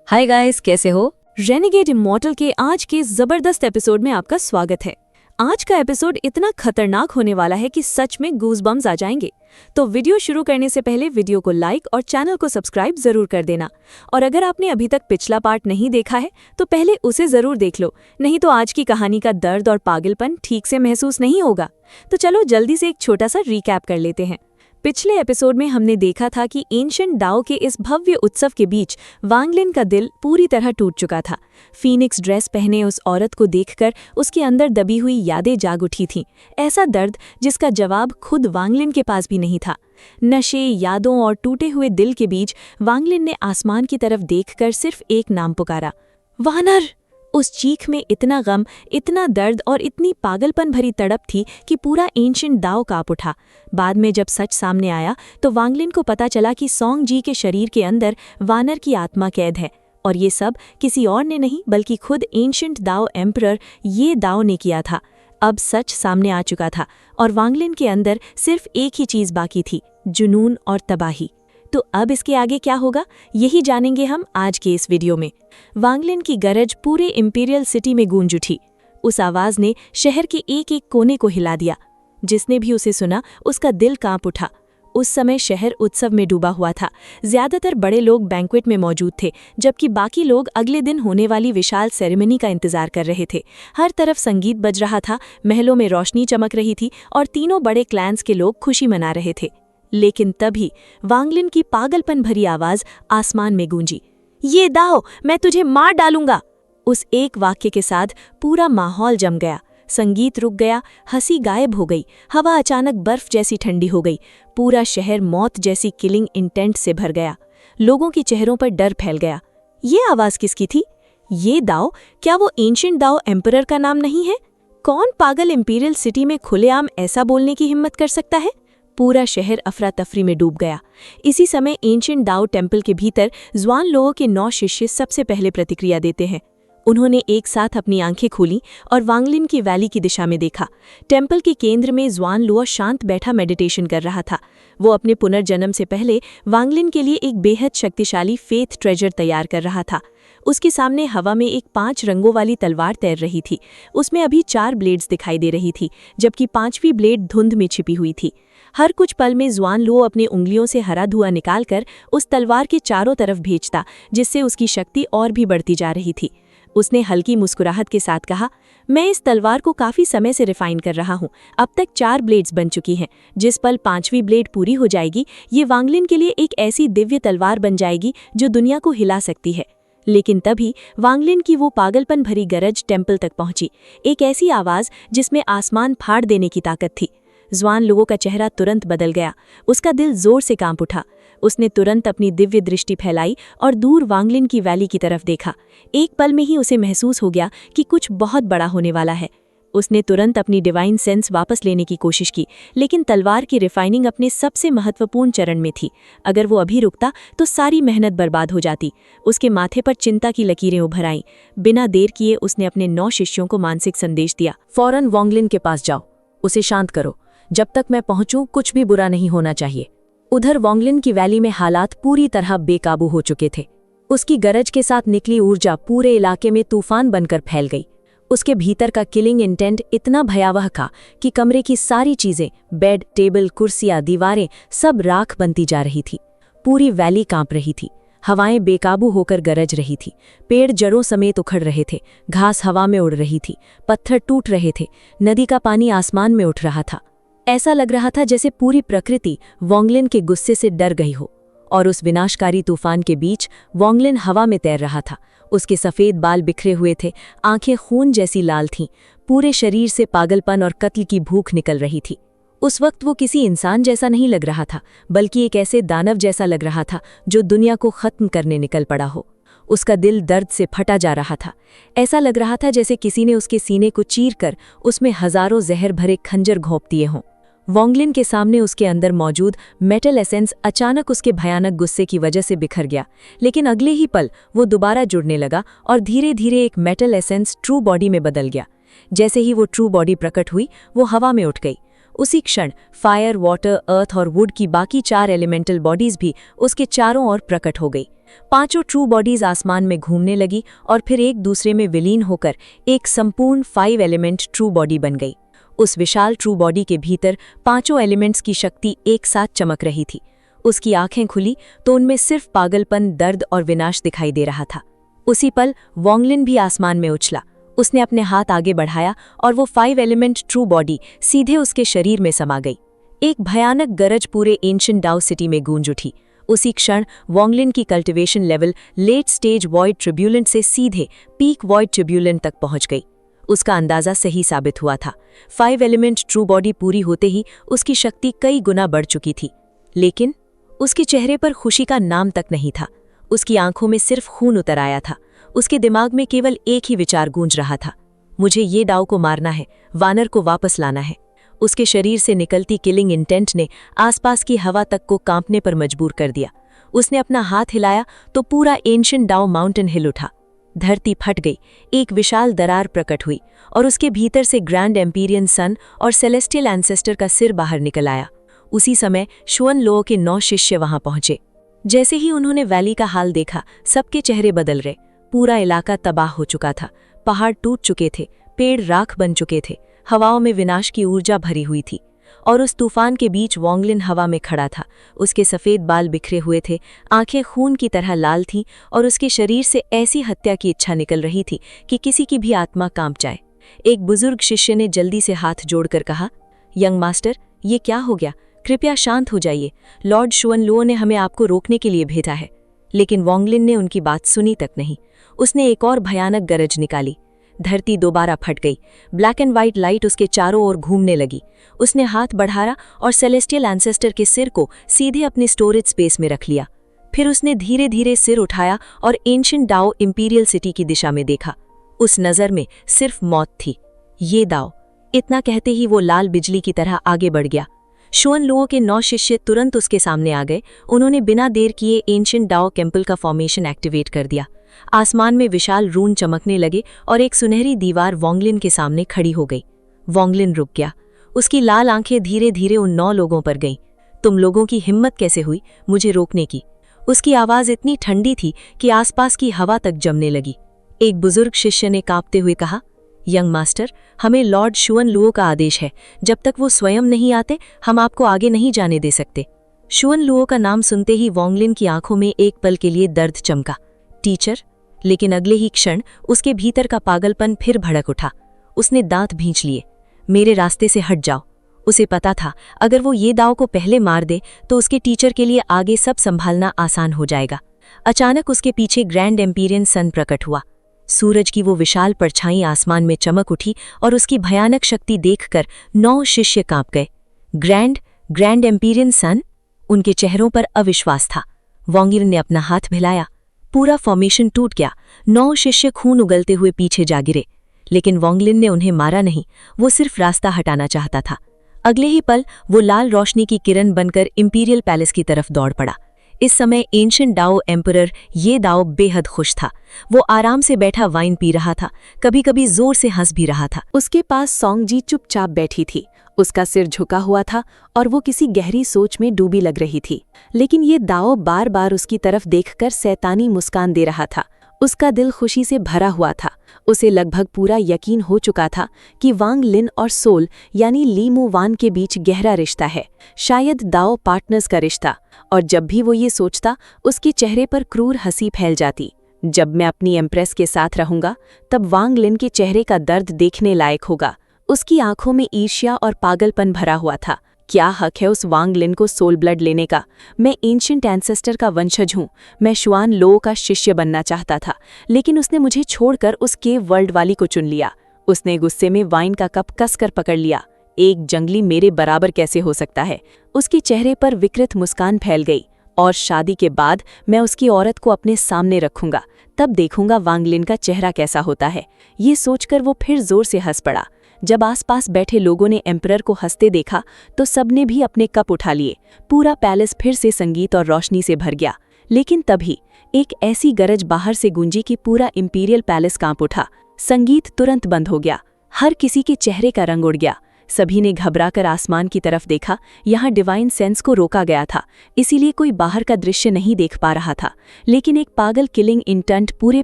Hi guys, कैसे हो? Renegade immortal के आज के जबरदस्त एपिसोड में आपका स्वागत है। आज का एपिसोड इतना खतरनाक होने वाला है कि सच में गूज़बम्स आ जाएंगे। तो वीडियो शुरू करने से पहले वीडियो को लाइक और चैनल को सब्सक्राइब जरूर कर देना। और अगर आपने अभी तक पिछला पार्ट नहीं देखा है तो पहले उसे जरूर देख लो, नहीं तो आज की कहानी का दर्द और पागलपन ठीक से महसूस नहीं होगा। तो चलो जल्दी से एक छोटा सा रिकैप कर लेते हैं। पिछले एपिसोड में हमने देखा था कि एंशिएंट डाओ के इस भव्य उत्सव के बीच वांग लिन का दिल पूरी तरह टूट चुका था। फीनिक्स ड्रेस पहने उस औरत को देखकर उसके अंदर दबी हुई यादें जाग उठी थीं। ऐसा दर्द जिसका जवाब खुद वांग लिन के पास भी नहीं था। नशे, यादों और टूटे हुए दिल के बीच वांग लिन ने आसमान की तरफ देखकर सिर्फ एक नाम पुकारा, वानर। उस चीख में इतना गम, इतना दर्द और इतनी पागलपन भरी तड़प थी कि पूरा एंशिएंट दाओ कांप उठा। बाद में जब सच सामने आया तो वांग लिन को पता चला कि सोंग जी के शरीर के अंदर वानर की आत्मा कैद है, और ये सब किसी और ने नहीं बल्कि खुद एंशिएंट दाओ एम्परर ये दाओ ने किया था। अब सच सामने आ चुका था और वांग लिन के अंदर सिर्फ एक ही चीज बाकी थी, जुनून और तबाही। तो अब इसके आगे क्या होगा, यही जानेंगे हम आज के इस वीडियो में। वांग लिन की गरज पूरे इंपीरियल सिटी में गूंज उठी। उस आवाज ने शहर के एक एक कोने को हिला दिया। जिसने भी उसे सुना उसका दिल कांप उठा। उस समय शहर उत्सव में डूबा हुआ था। ज्यादातर बड़े लोग बैंक्वेट में मौजूद थे, जबकि बाकी लोग अगले दिन होने वाली विशाल सेरेमनी का इंतजार कर रहे थे। हर तरफ संगीत बज रहा था, महलों में रोशनी चमक रही थी और तीनों बड़े क्लैंस के लोग खुशी मना रहे थे। लेकिन तभी वांग लिन की पागलपन भरी आवाज आसमान में गूंजी, ये दाओ, मैं तुझे मार डालूंगा। उस एक वाक्य के साथ पूरा माहौल जम गया। संगीत रुक गया, हंसी गायब हो गई, हवा अचानक बर्फ जैसी ठंडी हो गई। पूरा शहर मौत जैसी किलिंग इंटेंट से भर गया। लोगों के चेहरों पर डर फैल गया। ये आवाज किसकी थी? ये दाओ, क्या वो एंशिएंट दाओ एम्परर का नाम नहीं है? कौन पागल इंपीरियल सिटी में खुलेआम ऐसा बोलने की हिम्मत कर सकता है? पूरा शहर अफरा तफरी में डूब गया। इसी समय एंशिएंट दाओ टेम्पल के भीतर ज़ुआन लोओ के 9 शिष्य सबसे पहले प्रतिक्रिया देते हैं। उन्होंने एक साथ अपनी आंखें खोली और वांग लिन की वैली की दिशा में देखा। टेम्पल के केंद्र में ज़ुआन लोओ शांत बैठा मेडिटेशन कर रहा था। वो अपने पुनर्जन्म से पहले वांग लिन के लिए एक बेहद शक्तिशाली फेथ ट्रेजर तैयार कर रहा था। उसके सामने हवा में एक 5 रंगों वाली तलवार तैर रही थी। उसमें अभी 4 ब्लेड्स दिखाई दे रही थी, जबकि 5वीं ब्लेड धुंध में छिपी हुई थी। हर कुछ पल में ज़ुआन लोओ अपनी उंगलियों से हरा धुआं निकालकर उस तलवार के चारों तरफ भेजता, जिससे उसकी शक्ति और भी बढ़ती जा रही थी। उसने हल्की मुस्कुराहट के साथ कहा, मैं इस तलवार को काफी समय से रिफाइन कर रहा हूँ। अब तक 4 ब्लेड्स बन चुकी हैं। जिस पल 5वीं ब्लेड पूरी हो जाएगी, ये वांग लिन के लिए एक ऐसी दिव्य तलवार बन जाएगी जो दुनिया को हिला सकती है। लेकिन तभी वांग लिन की वो पागलपन भरी गरज टेम्पल तक पहुंची। एक ऐसी आवाज जिसमें आसमान फाड़ देने की ताकत थी। ज़ुआन लोओ का चेहरा तुरंत बदल गया। उसका दिल जोर से कांप उठा। उसने तुरंत अपनी दिव्य दृष्टि फैलाई और दूर वांग लिन की वैली की तरफ देखा। एक पल में ही उसे महसूस हो गया कि कुछ बहुत बड़ा होने वाला है। उसने तुरंत अपनी डिवाइन सेंस वापस लेने की कोशिश की, लेकिन तलवार की रिफाइनिंग अपने सबसे महत्वपूर्ण चरण में थी। अगर वो अभी रुकता तो सारी मेहनत बर्बाद हो जाती। उसके माथे पर चिंता की लकीरें उभर आईं। बिना देर किए उसने अपने 9 शिष्यों को मानसिक संदेश दिया, फौरन वांग लिन के पास जाओ, उसे शांत करो। जब तक मैं पहुंचूं कुछ भी बुरा नहीं होना चाहिए। उधर वांग लिन की वैली में हालात पूरी तरह बेकाबू हो चुके थे। उसकी गरज के साथ निकली ऊर्जा पूरे इलाके में तूफान बनकर फैल गई। उसके भीतर का किलिंग इंटेंट इतना भयावह था कि कमरे की सारी चीजें, बेड, टेबल, कुर्सियां, दीवारें, सब राख बनती जा रही थी। पूरी वैली कांप रही थी। हवाएं बेकाबू होकर गरज रही थी। पेड़ जड़ों समेत उखड़ रहे थे। घास हवा में उड़ रही थी। पत्थर टूट रहे थे। नदी का पानी आसमान में उठ रहा था। ऐसा लग रहा था जैसे पूरी प्रकृति वांग लिन के गुस्से से डर गई हो। और उस विनाशकारी तूफान के बीच वांग लिन हवा में तैर रहा था। उसके सफ़ेद बाल बिखरे हुए थे, आंखें खून जैसी लाल थीं। पूरे शरीर से पागलपन और कत्ल की भूख निकल रही थी। उस वक्त वो किसी इंसान जैसा नहीं लग रहा था, बल्कि एक ऐसे दानव जैसा लग रहा था जो दुनिया को ख़त्म करने निकल पड़ा हो। उसका दिल दर्द से फटा जा रहा था। ऐसा लग रहा था जैसे किसी ने उसके सीने को चीर कर उसमें हज़ारों जहर भरे खंजर घोंप दिए हों। वांग लिन के सामने उसके अंदर मौजूद मेटल एसेंस अचानक उसके भयानक गुस्से की वजह से बिखर गया, लेकिन अगले ही पल वो दोबारा जुड़ने लगा और धीरे धीरे एक मेटल एसेंस ट्रू बॉडी में बदल गया। जैसे ही वो ट्रू बॉडी प्रकट हुई, वो हवा में उठ गई। उसी क्षण फायर, वाटर, अर्थ और वुड की बाकी 4 एलिमेंटल बॉडीज भी उसके चारों ओर प्रकट हो गई। पांचों ट्रू बॉडीज आसमान में घूमने लगी और फिर एक दूसरे में विलीन होकर एक संपूर्ण 5 एलिमेंट ट्रू बॉडी बन गई। उस विशाल ट्रू बॉडी के भीतर पांचों एलिमेंट्स की शक्ति एक साथ चमक रही थी। उसकी आंखें खुली तो उनमें सिर्फ पागलपन, दर्द और विनाश दिखाई दे रहा था। उसी पल वोंगलिन भी आसमान में उछला। उसने अपने हाथ आगे बढ़ाया और वो 5 एलिमेंट ट्रू बॉडी सीधे उसके शरीर में समा गई। एक भयानक गरज पूरे एंशिएंट डाओ सिटी में गूंज उठी। उसी क्षण वोंगलिन की cultivation level late stage void ट्रिब्यूलेंट से सीधे पीक वॉइड ट्रिब्यूलेंट तक पहुंच गई। उसका अंदाजा सही साबित हुआ था। 5 एलिमेंट ट्रू बॉडी पूरी होते ही उसकी शक्ति कई गुना बढ़ चुकी थी, लेकिन उसके चेहरे पर खुशी का नाम तक नहीं था। उसकी आंखों में सिर्फ खून उतर आया था। उसके दिमाग में केवल एक ही विचार गूंज रहा था, मुझे ये डाओ को मारना है, वानर को वापस लाना है। उसके शरीर से निकलती किलिंग इंटेंट ने आसपास की हवा तक को कांपने पर मजबूर कर दिया। उसने अपना हाथ हिलाया तो पूरा एंशिएंट डाओ माउंटेन हिल उठा। धरती फट गई, एक विशाल दरार प्रकट हुई और उसके भीतर से ग्रैंड एम्पीरियन सन और सेलेस्टियल एंसेस्टर का सिर बाहर निकल आया। उसी समय शुअन लो के 9 शिष्य वहां पहुंचे। जैसे ही उन्होंने वैली का हाल देखा, सबके चेहरे बदल गए। पूरा इलाका तबाह हो चुका था, पहाड़ टूट चुके थे, पेड़ राख बन चुके थे, हवाओं में विनाश की ऊर्जा भरी हुई थी। और उस तूफान के बीच वोंगलिन हवा में खड़ा था। उसके सफ़ेद बाल बिखरे हुए थे, आंखें खून की तरह लाल थीं और उसके शरीर से ऐसी हत्या की इच्छा निकल रही थी कि किसी की भी आत्मा कांप जाए। एक बुजुर्ग शिष्य ने जल्दी से हाथ जोड़कर कहा, यंग मास्टर, ये क्या हो गया? कृपया शांत हो जाइए। लॉर्ड शुअन लुओ ने हमें आपको रोकने के लिए भेजा है। लेकिन वोंगलिन ने उनकी बात सुनी तक नहीं। उसने एक और भयानक गरज निकाली। धरती दोबारा फट गई। ब्लैक एंड व्हाइट लाइट उसके चारों ओर घूमने लगी। उसने हाथ बढ़ाया और सेलेस्टियल एंसेस्टर के सिर को सीधे अपने स्टोरेज स्पेस में रख लिया। फिर उसने धीरे धीरे सिर उठाया और एंशिएंट डाओ इंपीरियल सिटी की दिशा में देखा। उस नज़र में सिर्फ मौत थी। ये दाओ, इतना कहते ही वो लाल बिजली की तरह आगे बढ़ गया। शुअन लुओ के 9 शिष्य तुरंत उसके सामने आ गए। उन्होंने बिना देर किए एंशिएंट डाओ टेम्पल का फॉर्मेशन एक्टिवेट कर दिया। आसमान में विशाल रून चमकने लगे और एक सुनहरी दीवार वोंगलिन के सामने खड़ी हो गई। वोंगलिन रुक गया। उसकी लाल आंखें धीरे धीरे उन 9 लोगों पर गईं। तुम लोगों की हिम्मत कैसे हुई मुझे रोकने की? उसकी आवाज़ इतनी ठंडी थी कि आसपास की हवा तक जमने लगी। एक बुजुर्ग शिष्य ने कांपते हुए कहा, यंग मास्टर, हमें लॉर्ड शुअन लुओ का आदेश है। जब तक वो स्वयं नहीं आते, हम आपको आगे नहीं जाने दे सकते। शुअन लुओ का नाम सुनते ही वोंगलिन की आंखों में एक पल के लिए दर्द चमका। टीचर। लेकिन अगले ही क्षण उसके भीतर का पागलपन फिर भड़क उठा। उसने दांत भींच लिए। मेरे रास्ते से हट जाओ। उसे पता था, अगर वो ये दाव को पहले मार दे तो उसके टीचर के लिए आगे सब संभालना आसान हो जाएगा। अचानक उसके पीछे ग्रैंड एम्पीरियन सन प्रकट हुआ। सूरज की वो विशाल परछाई आसमान में चमक उठी और उसकी भयानक शक्ति देखकर 9 शिष्य कांप गए। ग्रैंड एम्पीरियन सन? उनके चेहरों पर अविश्वास था। वोंगलिन ने अपना हाथ हिलाया। पूरा फॉर्मेशन टूट गया। 9 शिष्य खून उगलते हुए पीछे जा गिरे। लेकिन वोंगलिन ने उन्हें मारा नहीं, वो सिर्फ रास्ता हटाना चाहता था। अगले ही पल वो लाल रोशनी की किरण बनकर इंपीरियल पैलेस की तरफ दौड़ पड़ा। इस समय एंशिएंट डाओ एम्परर ये दाओ बेहद खुश था। वो आराम से बैठा वाइन पी रहा था, कभी कभी जोर से हंस भी रहा था। उसके पास सोंगजी चुपचाप बैठी थी। उसका सिर झुका हुआ था और वो किसी गहरी सोच में डूबी लग रही थी। लेकिन ये दाओ बार बार उसकी तरफ देखकर शैतानी मुस्कान दे रहा था। उसका दिल खुशी से भरा हुआ था। उसे लगभग पूरा यकीन हो चुका था कि वांग लिन और सोल यानी ली मू वान के बीच गहरा रिश्ता है, शायद दाओ पार्टनर्स का रिश्ता। और जब भी वो ये सोचता, उसके चेहरे पर क्रूर हंसी फैल जाती। जब मैं अपनी एम्प्रेस के साथ रहूंगा, तब वांग लिन के चेहरे का दर्द देखने लायक होगा। उसकी आंखों में ईर्ष्या और पागलपन भरा हुआ था। क्या हक है उस वांग लिन को सोल ब्लड लेने का? मैं एंशिएंट एंसेस्टर का वंशज हूँ। मैं शुआन लो का शिष्य बनना चाहता था, लेकिन उसने मुझे छोड़कर उस केव वर्ल्ड वाली को चुन लिया। उसने गुस्से में वाइन का कप कसकर पकड़ लिया। एक जंगली मेरे बराबर कैसे हो सकता है? उसके चेहरे पर विकृत मुस्कान फैल गई। और शादी के बाद मैं उसकी औरत को अपने सामने रखूंगा, तब देखूंगा वांग लिन का चेहरा कैसा होता है। ये सोचकर वो फिर जोर से हंस पड़ा। जब आसपास बैठे लोगों ने एम्परर को हंसते देखा तो सबने भी अपने कप उठा लिए। पूरा पैलेस फिर से संगीत और रोशनी से भर गया। लेकिन तभी एक ऐसी गरज बाहर से गूंजी कि पूरा इंपीरियल पैलेस कांप उठा। संगीत तुरंत बंद हो गया। हर किसी के चेहरे का रंग उड़ गया। सभी ने घबराकर आसमान की तरफ देखा। यहाँ डिवाइन सेंस को रोका गया था, इसीलिए कोई बाहर का दृश्य नहीं देख पा रहा था। लेकिन एक पागल किलिंग इंटेंट पूरे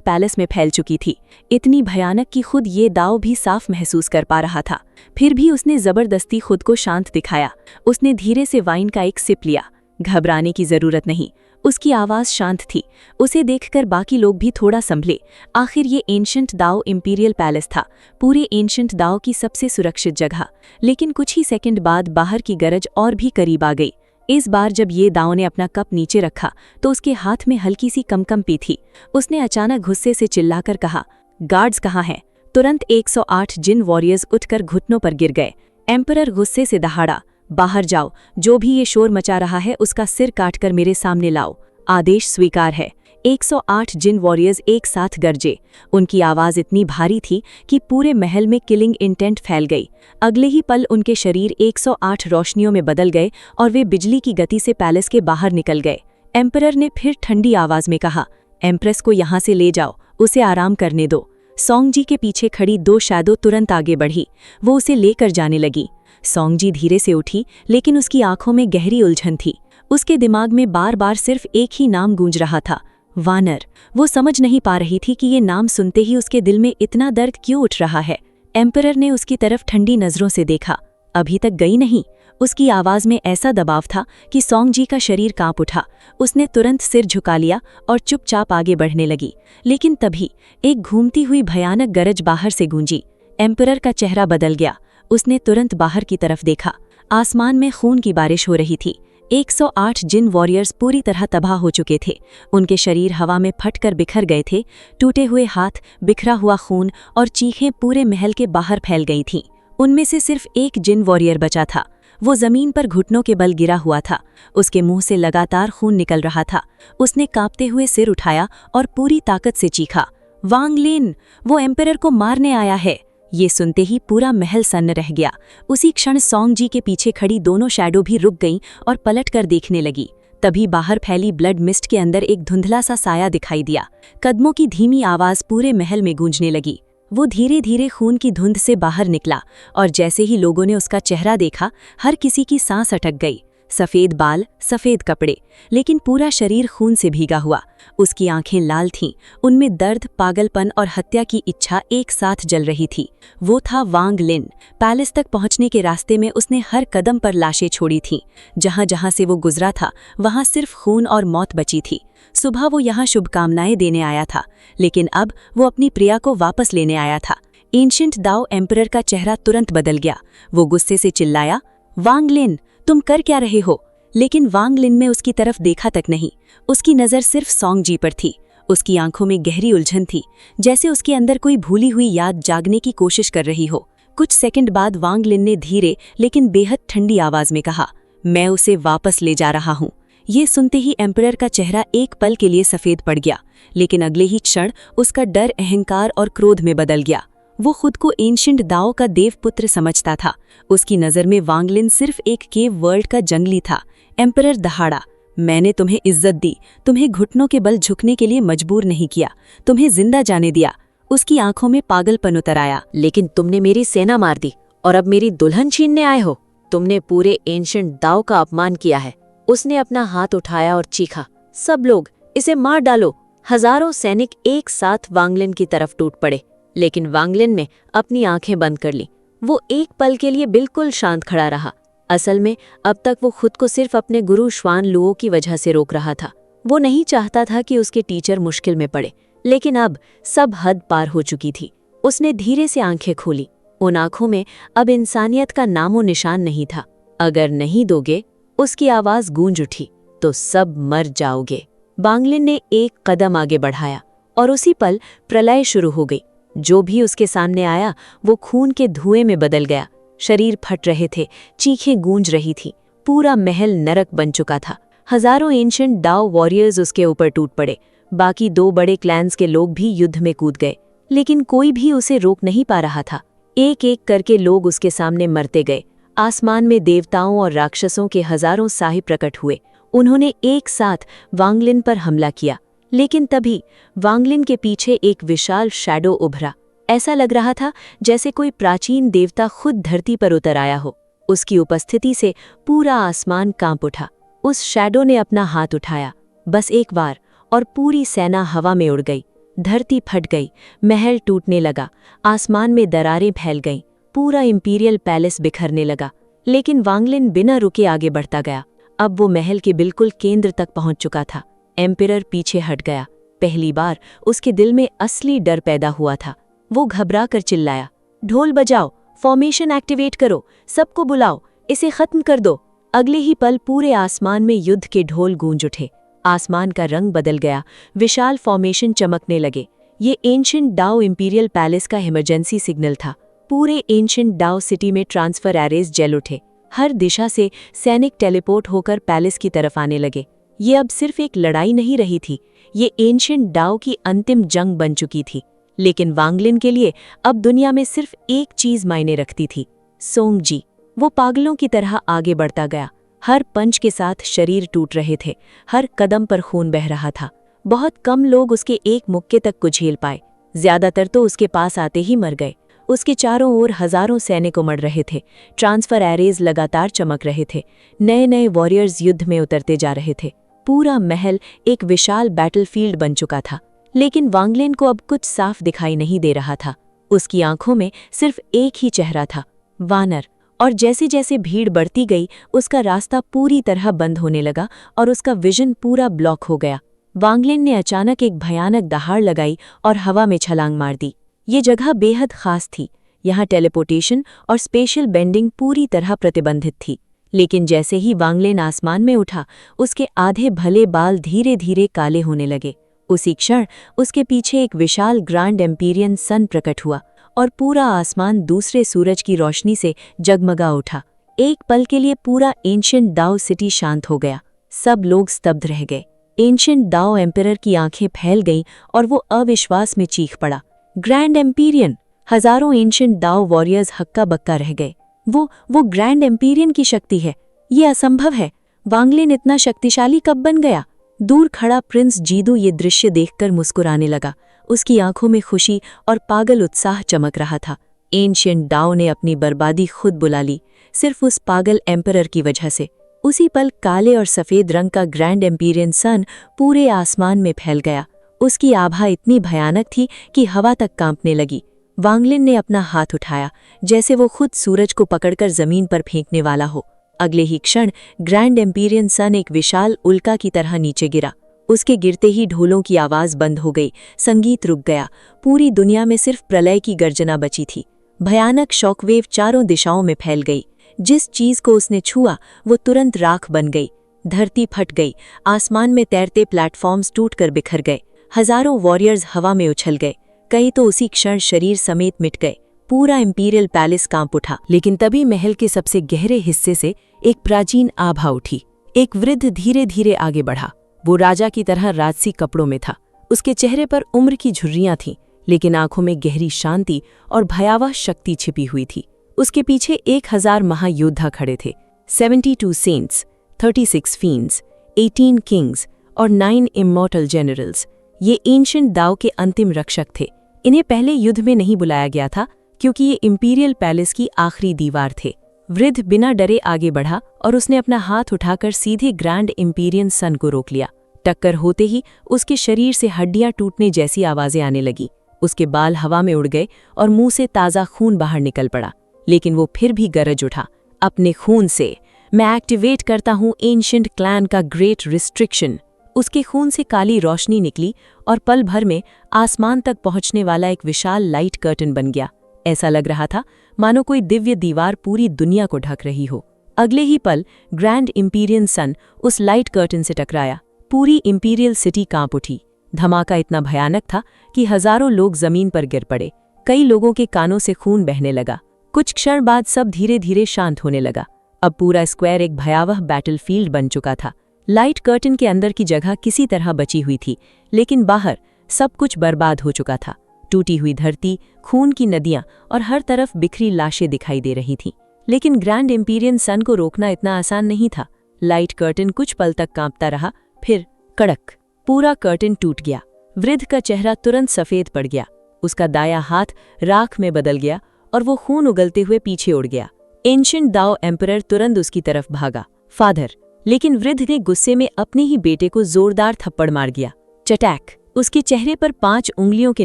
पैलेस में फैल चुकी थी, इतनी भयानक कि खुद ये दाव भी साफ महसूस कर पा रहा था। फिर भी उसने जबरदस्ती खुद को शांत दिखाया। उसने धीरे से वाइन का एक सिप लिया। घबराने की जरूरत नहीं, उसकी आवाज शांत थी। उसे देखकर बाकी लोग भी थोड़ा संभले। आखिर ये एंशंट दाओ इंपीरियल पैलेस था, पूरे एंशंट दाओ की सबसे सुरक्षित जगह। लेकिन कुछ ही सेकंड बाद बाहर की गरज और भी करीब आ गई। इस बार जब ये दाओ ने अपना कप नीचे रखा तो उसके हाथ में हल्की सी कंपी थी। उसने अचानक गुस्से से चिल्लाकर कहा, गार्ड्स कहाँ हैं? तुरंत 108 जिन वॉरियर्स उठकर घुटनों पर गिर गए। एम्परर गुस्से से दहाड़ा, बाहर जाओ, जो भी ये शोर मचा रहा है उसका सिर काटकर मेरे सामने लाओ। आदेश स्वीकार है। 108 जिन वॉरियर्स एक साथ गरजे। उनकी आवाज इतनी भारी थी कि पूरे महल में किलिंग इंटेंट फैल गई। अगले ही पल उनके शरीर 108 रोशनियों में बदल गए और वे बिजली की गति से पैलेस के बाहर निकल गए। एम्परर ने फिर ठंडी आवाज में कहा, एम्प्रेस को यहाँ से ले जाओ, उसे आराम करने दो। सोंगजी के पीछे खड़ी 2 शैडो तुरंत आगे बढ़ी। वो उसे लेकर जाने लगी। सोंगजी धीरे से उठी, लेकिन उसकी आंखों में गहरी उलझन थी। उसके दिमाग में बार बार सिर्फ एक ही नाम गूंज रहा था, वानर। वो समझ नहीं पा रही थी कि ये नाम सुनते ही उसके दिल में इतना दर्द क्यों उठ रहा है। एम्परर ने उसकी तरफ ठंडी नजरों से देखा। अभी तक गई नहीं। उसकी आवाज में ऐसा दबाव था कि सोंगजी का शरीर कांप उठा। उसने तुरंत सिर झुका लिया और चुपचाप आगे बढ़ने लगी। लेकिन तभी एक घूमती हुई भयानक गरज बाहर से गूंजी। एम्परर का चेहरा बदल गया। उसने तुरंत बाहर की तरफ देखा। आसमान में खून की बारिश हो रही थी। 108 जिन वॉरियर्स पूरी तरह तबाह हो चुके थे। उनके शरीर हवा में फटकर बिखर गए थे। टूटे हुए हाथ, बिखरा हुआ खून और चीखें पूरे महल के बाहर फैल गई थीं। उनमें से सिर्फ एक जिन वॉरियर बचा था। वो जमीन पर घुटनों के बल गिरा हुआ था। उसके मुंह से लगातार खून निकल रहा था। उसने कांपते हुए सिर उठाया और पूरी ताकत से चीखा, वांग लिन, वो एम्परर को मारने आया है। ये सुनते ही पूरा महल सन्न रह गया। उसी क्षण सोंगजी के पीछे खड़ी दोनों शैडो भी रुक गईं और पलटकर देखने लगी। तभी बाहर फैली ब्लड मिस्ट के अंदर एक धुंधला सा साया दिखाई दिया। कदमों की धीमी आवाज पूरे महल में गूंजने लगी। वो धीरे धीरे खून की धुंध से बाहर निकला और जैसे ही लोगों ने उसका चेहरा देखा, हर किसी की सांस अटक गई। सफेद बाल, सफेद कपड़े, लेकिन पूरा शरीर खून से भीगा हुआ। उसकी आंखें लाल थीं, उनमें दर्द, पागलपन और हत्या की इच्छा एक साथ जल रही थी। वो था वांग लिन। पैलेस तक पहुंचने के रास्ते में उसने हर कदम पर लाशें छोड़ी थीं। जहां जहां से वो गुजरा था, वहां सिर्फ खून और मौत बची थी। सुबह वो यहाँ शुभकामनाएं देने आया था, लेकिन अब वो अपनी प्रिया को वापस लेने आया था। एंशिएंट दाओ एम्परर का चेहरा तुरंत बदल गया। वो गुस्से से चिल्लाया, वांग लिन, तुम कर क्या रहे हो? लेकिन वांग लिन में उसकी तरफ देखा तक नहीं। उसकी नज़र सिर्फ सोंगजी पर थी। उसकी आंखों में गहरी उलझन थी, जैसे उसके अंदर कोई भूली हुई याद जागने की कोशिश कर रही हो। कुछ सेकंड बाद वांग लिन ने धीरे लेकिन बेहद ठंडी आवाज में कहा, मैं उसे वापस ले जा रहा हूँ। ये सुनते ही एम्परर का चेहरा एक पल के लिए सफ़ेद पड़ गया, लेकिन अगले ही क्षण उसका डर, अहंकार और क्रोध में बदल गया। वो खुद को एंशिएंट दाओ का देवपुत्र समझता था। उसकी नज़र में वांग लिन सिर्फ एक केव वर्ल्ड का जंगली था। एम्परर दहाड़ा, मैंने तुम्हें इज्जत दी, तुम्हें घुटनों के बल झुकने के लिए मजबूर नहीं किया, तुम्हें जिंदा जाने दिया। उसकी आंखों में पागलपन उतर आया। लेकिन तुमने मेरी सेना मार दी और अब मेरी दुल्हन छीनने आए हो। तुमने पूरे एंशिएंट दाओ का अपमान किया है। उसने अपना हाथ उठाया और चीखा, सब लोग इसे मार डालो। हजारों सैनिक एक साथ वांग लिन की तरफ टूट पड़े, लेकिन वांग लिन ने अपनी आंखें बंद कर ली। वो एक पल के लिए बिल्कुल शांत खड़ा रहा। असल में अब तक वो खुद को सिर्फ अपने गुरु श्वान लुओ की वजह से रोक रहा था। वो नहीं चाहता था कि उसके टीचर मुश्किल में पड़े, लेकिन अब सब हद पार हो चुकी थी। उसने धीरे से आंखें खोली। उन आंखों में अब इंसानियत का नामो निशान नहीं था। अगर नहीं दोगे, उसकी आवाज गूंज उठी, तो सब मर जाओगे। वांग लिन ने एक कदम आगे बढ़ाया और उसी पल प्रलय शुरू हो गई। जो भी उसके सामने आया वो खून के धुएं में बदल गया। शरीर फट रहे थे, चीखें गूंज रही थी। पूरा महल नरक बन चुका था। हजारों एंशिएंट दाओ वॉरियर्स उसके ऊपर टूट पड़े। बाकी 2 बड़े क्लैन्स के लोग भी युद्ध में कूद गए, लेकिन कोई भी उसे रोक नहीं पा रहा था। एक एक करके लोग उसके सामने मरते गए। आसमान में देवताओं और राक्षसों के हजारों साहिब प्रकट हुए। उन्होंने एक साथ वांग लिन पर हमला किया, लेकिन तभी वांग लिन के पीछे एक विशाल शैडो उभरा। ऐसा लग रहा था जैसे कोई प्राचीन देवता खुद धरती पर उतर आया हो। उसकी उपस्थिति से पूरा आसमान कांप उठा। उस शैडो ने अपना हाथ उठाया, बस एक बार, और पूरी सेना हवा में उड़ गई। धरती फट गई, महल टूटने लगा, आसमान में दरारें फैल गईं, पूरा इंपीरियल पैलेस बिखरने लगा। लेकिन वांगलिन बिना रुके आगे बढ़ता गया। अब वो महल के बिल्कुल केंद्र तक पहुंच चुका था। एम्पिरर पीछे हट गया। पहली बार उसके दिल में असली डर पैदा हुआ था। वो घबरा कर चिल्लाया, ढोल बजाओ, फॉर्मेशन एक्टिवेट करो, सबको बुलाओ, इसे खत्म कर दो। अगले ही पल पूरे आसमान में युद्ध के ढोल गूंज उठे। आसमान का रंग बदल गया, विशाल फॉर्मेशन चमकने लगे। ये एंशिएंट डाओ इंपीरियल पैलेस का इमरजेंसी सिग्नल था। पूरे एंशिएंट डाओ सिटी में ट्रांसफर एरेज जल उठे। हर दिशा से सैनिक टेलीपोर्ट होकर पैलेस की तरफ आने लगे। ये अब सिर्फ एक लड़ाई नहीं रही थी, ये एंशिएंट डाओ की अंतिम जंग बन चुकी थी। लेकिन वांगलिन के लिए अब दुनिया में सिर्फ एक चीज मायने रखती थी, सोंगजी। वो पागलों की तरह आगे बढ़ता गया। हर पंच के साथ शरीर टूट रहे थे, हर कदम पर खून बह रहा था। बहुत कम लोग उसके एक मुक्के तक को झेल पाए, ज्यादातर तो उसके पास आते ही मर गए। उसके चारों ओर हजारों सैनिक उमड़ रहे थे, ट्रांसफर एरेज लगातार चमक रहे थे, नए नए वॉरियर्स युद्ध में उतरते जा रहे थे। पूरा महल एक विशाल बैटलफील्ड बन चुका था। लेकिन वांगलिन को अब कुछ साफ दिखाई नहीं दे रहा था। उसकी आंखों में सिर्फ एक ही चेहरा था, वानर। और जैसे जैसे भीड़ बढ़ती गई, उसका रास्ता पूरी तरह बंद होने लगा और उसका विजन पूरा ब्लॉक हो गया। वांगलिन ने अचानक एक भयानक दहाड़ लगाई और हवा में छलांग मार दी। ये जगह बेहद खास थी। यहाँ टेलीपोर्टेशन और स्पेशल बेंडिंग पूरी तरह प्रतिबंधित थी। लेकिन जैसे ही वांगलिन आसमान में उठा, उसके आधे भले बाल धीरे धीरे काले होने लगे। उसी क्षण उसके पीछे एक विशाल ग्रैंड एम्पीरियन सन प्रकट हुआ और पूरा आसमान दूसरे सूरज की रोशनी से जगमगा उठा। एक पल के लिए पूरा एंशिएंट डाओ सिटी शांत हो गया। सब लोग स्तब्ध रह गए। एंशिएंट डाओ एम्परर की आंखें फैल गईं और वो अविश्वास में चीख पड़ा, ग्रैंड एम्पीरियन! हजारों एंशिएंट डाओ वॉरियर्स हक्का बक्का रह गए। वो ग्रैंड एम्पीरियन की शक्ति है, ये असंभव है। वांगलिन इतना शक्तिशाली कब बन गया? दूर खड़ा प्रिंस जीदू ये दृश्य देखकर मुस्कुराने लगा। उसकी आंखों में खुशी और पागल उत्साह चमक रहा था। एंशिएंट डाओ ने अपनी बर्बादी खुद बुला ली, सिर्फ उस पागल एम्परर की वजह से। उसी पल काले और सफेद रंग का ग्रैंड एम्पीरियन सन पूरे आसमान में फैल गया। उसकी आभा इतनी भयानक थी कि हवा तक कांपने लगी। वांगलिन ने अपना हाथ उठाया, जैसे वो खुद सूरज को पकड़कर जमीन पर फेंकने वाला हो। अगले ही क्षण ग्रैंड एम्पीरियन सन एक विशाल उल्का की तरह नीचे गिरा। उसके गिरते ही ढोलों की आवाज बंद हो गई, संगीत रुक गया। पूरी दुनिया में सिर्फ प्रलय की गर्जना बची थी। भयानक शॉकवेव चारों दिशाओं में फैल गई। जिस चीज को उसने छुआ वो तुरंत राख बन गई। धरती फट गई, आसमान में तैरते प्लेटफॉर्म्स टूटकर बिखर गए। हजारों वॉरियर्स हवा में उछल गए, कई तो उसी क्षण शरीर समेत मिट गए। पूरा इंपीरियल पैलेस कांप उठा। लेकिन तभी महल के सबसे गहरे हिस्से से एक प्राचीन आभा उठी। एक वृद्ध धीरे धीरे आगे बढ़ा। वो राजा की तरह राजसी कपड़ों में था। उसके चेहरे पर उम्र की झुर्रियां थीं, लेकिन आंखों में गहरी शांति और भयावह शक्ति छिपी हुई थी। उसके पीछे 1000 महायोद्धा खड़े थे, 72 सेंट्स, 36 फीन्स, 18 किंग्स और 9 इमॉर्टल जनरल्स। ये एंशिएंट डाओ के अंतिम रक्षक थे। इन्हें पहले युद्ध में नहीं बुलाया गया था, क्योंकि ये इंपीरियल पैलेस की आखिरी दीवार थे। वृद्ध बिना डरे आगे बढ़ा और उसने अपना हाथ उठाकर सीधे ग्रैंड इंपीरियन सन को रोक लिया। टक्कर होते ही उसके शरीर से हड्डियां टूटने जैसी आवाजें आने लगी। उसके बाल हवा में उड़ गए और मुंह से ताज़ा खून बाहर निकल पड़ा। लेकिन वो फिर भी गरज उठा, अपने खून से मैं एक्टिवेट करता हूं एंशिएंट क्लैन का ग्रेट रिस्ट्रिक्शन। उसके खून से काली रोशनी निकली और पल भर में आसमान तक पहुंचने वाला एक विशाल लाइट कर्टन बन गया। ऐसा लग रहा था मानो कोई दिव्य दीवार पूरी दुनिया को ढक रही हो। अगले ही पल ग्रैंड इंपीरियन सन उस लाइट कर्टन से टकराया। पूरी इंपीरियल सिटी कांप उठी। धमाका इतना भयानक था कि हजारों लोग जमीन पर गिर पड़े। कई लोगों के कानों से खून बहने लगा। कुछ क्षण बाद सब धीरे धीरे शांत होने लगा। अब पूरा स्क्वायर एक भयावह बैटलफील्ड बन चुका था। लाइट कर्टन के अंदर की जगह किसी तरह बची हुई थी, लेकिन बाहर सब कुछ बर्बाद हो चुका था। टूटी हुई धरती, खून की नदियां और हर तरफ बिखरी लाशें दिखाई दे रही थीं। लेकिन ग्रैंड इंपीरियन सन को रोकना इतना आसान नहीं था। लाइट कर्टन कुछ पल तक कांपता रहा, फिर कड़क पूरा कर्टन टूट गया। वृद्ध का चेहरा तुरंत सफेद पड़ गया। उसका दायां हाथ राख में बदल गया और वो खून उगलते हुए पीछे उड़ गया। एंशिएंट दाओ एम्परर तुरंत उसकी तरफ भागा, फादर, लेकिन वृद्ध ने गुस्से में अपने ही बेटे को जोरदार थप्पड़ मार दिया। चटैक, उसके चेहरे पर 5 उंगलियों के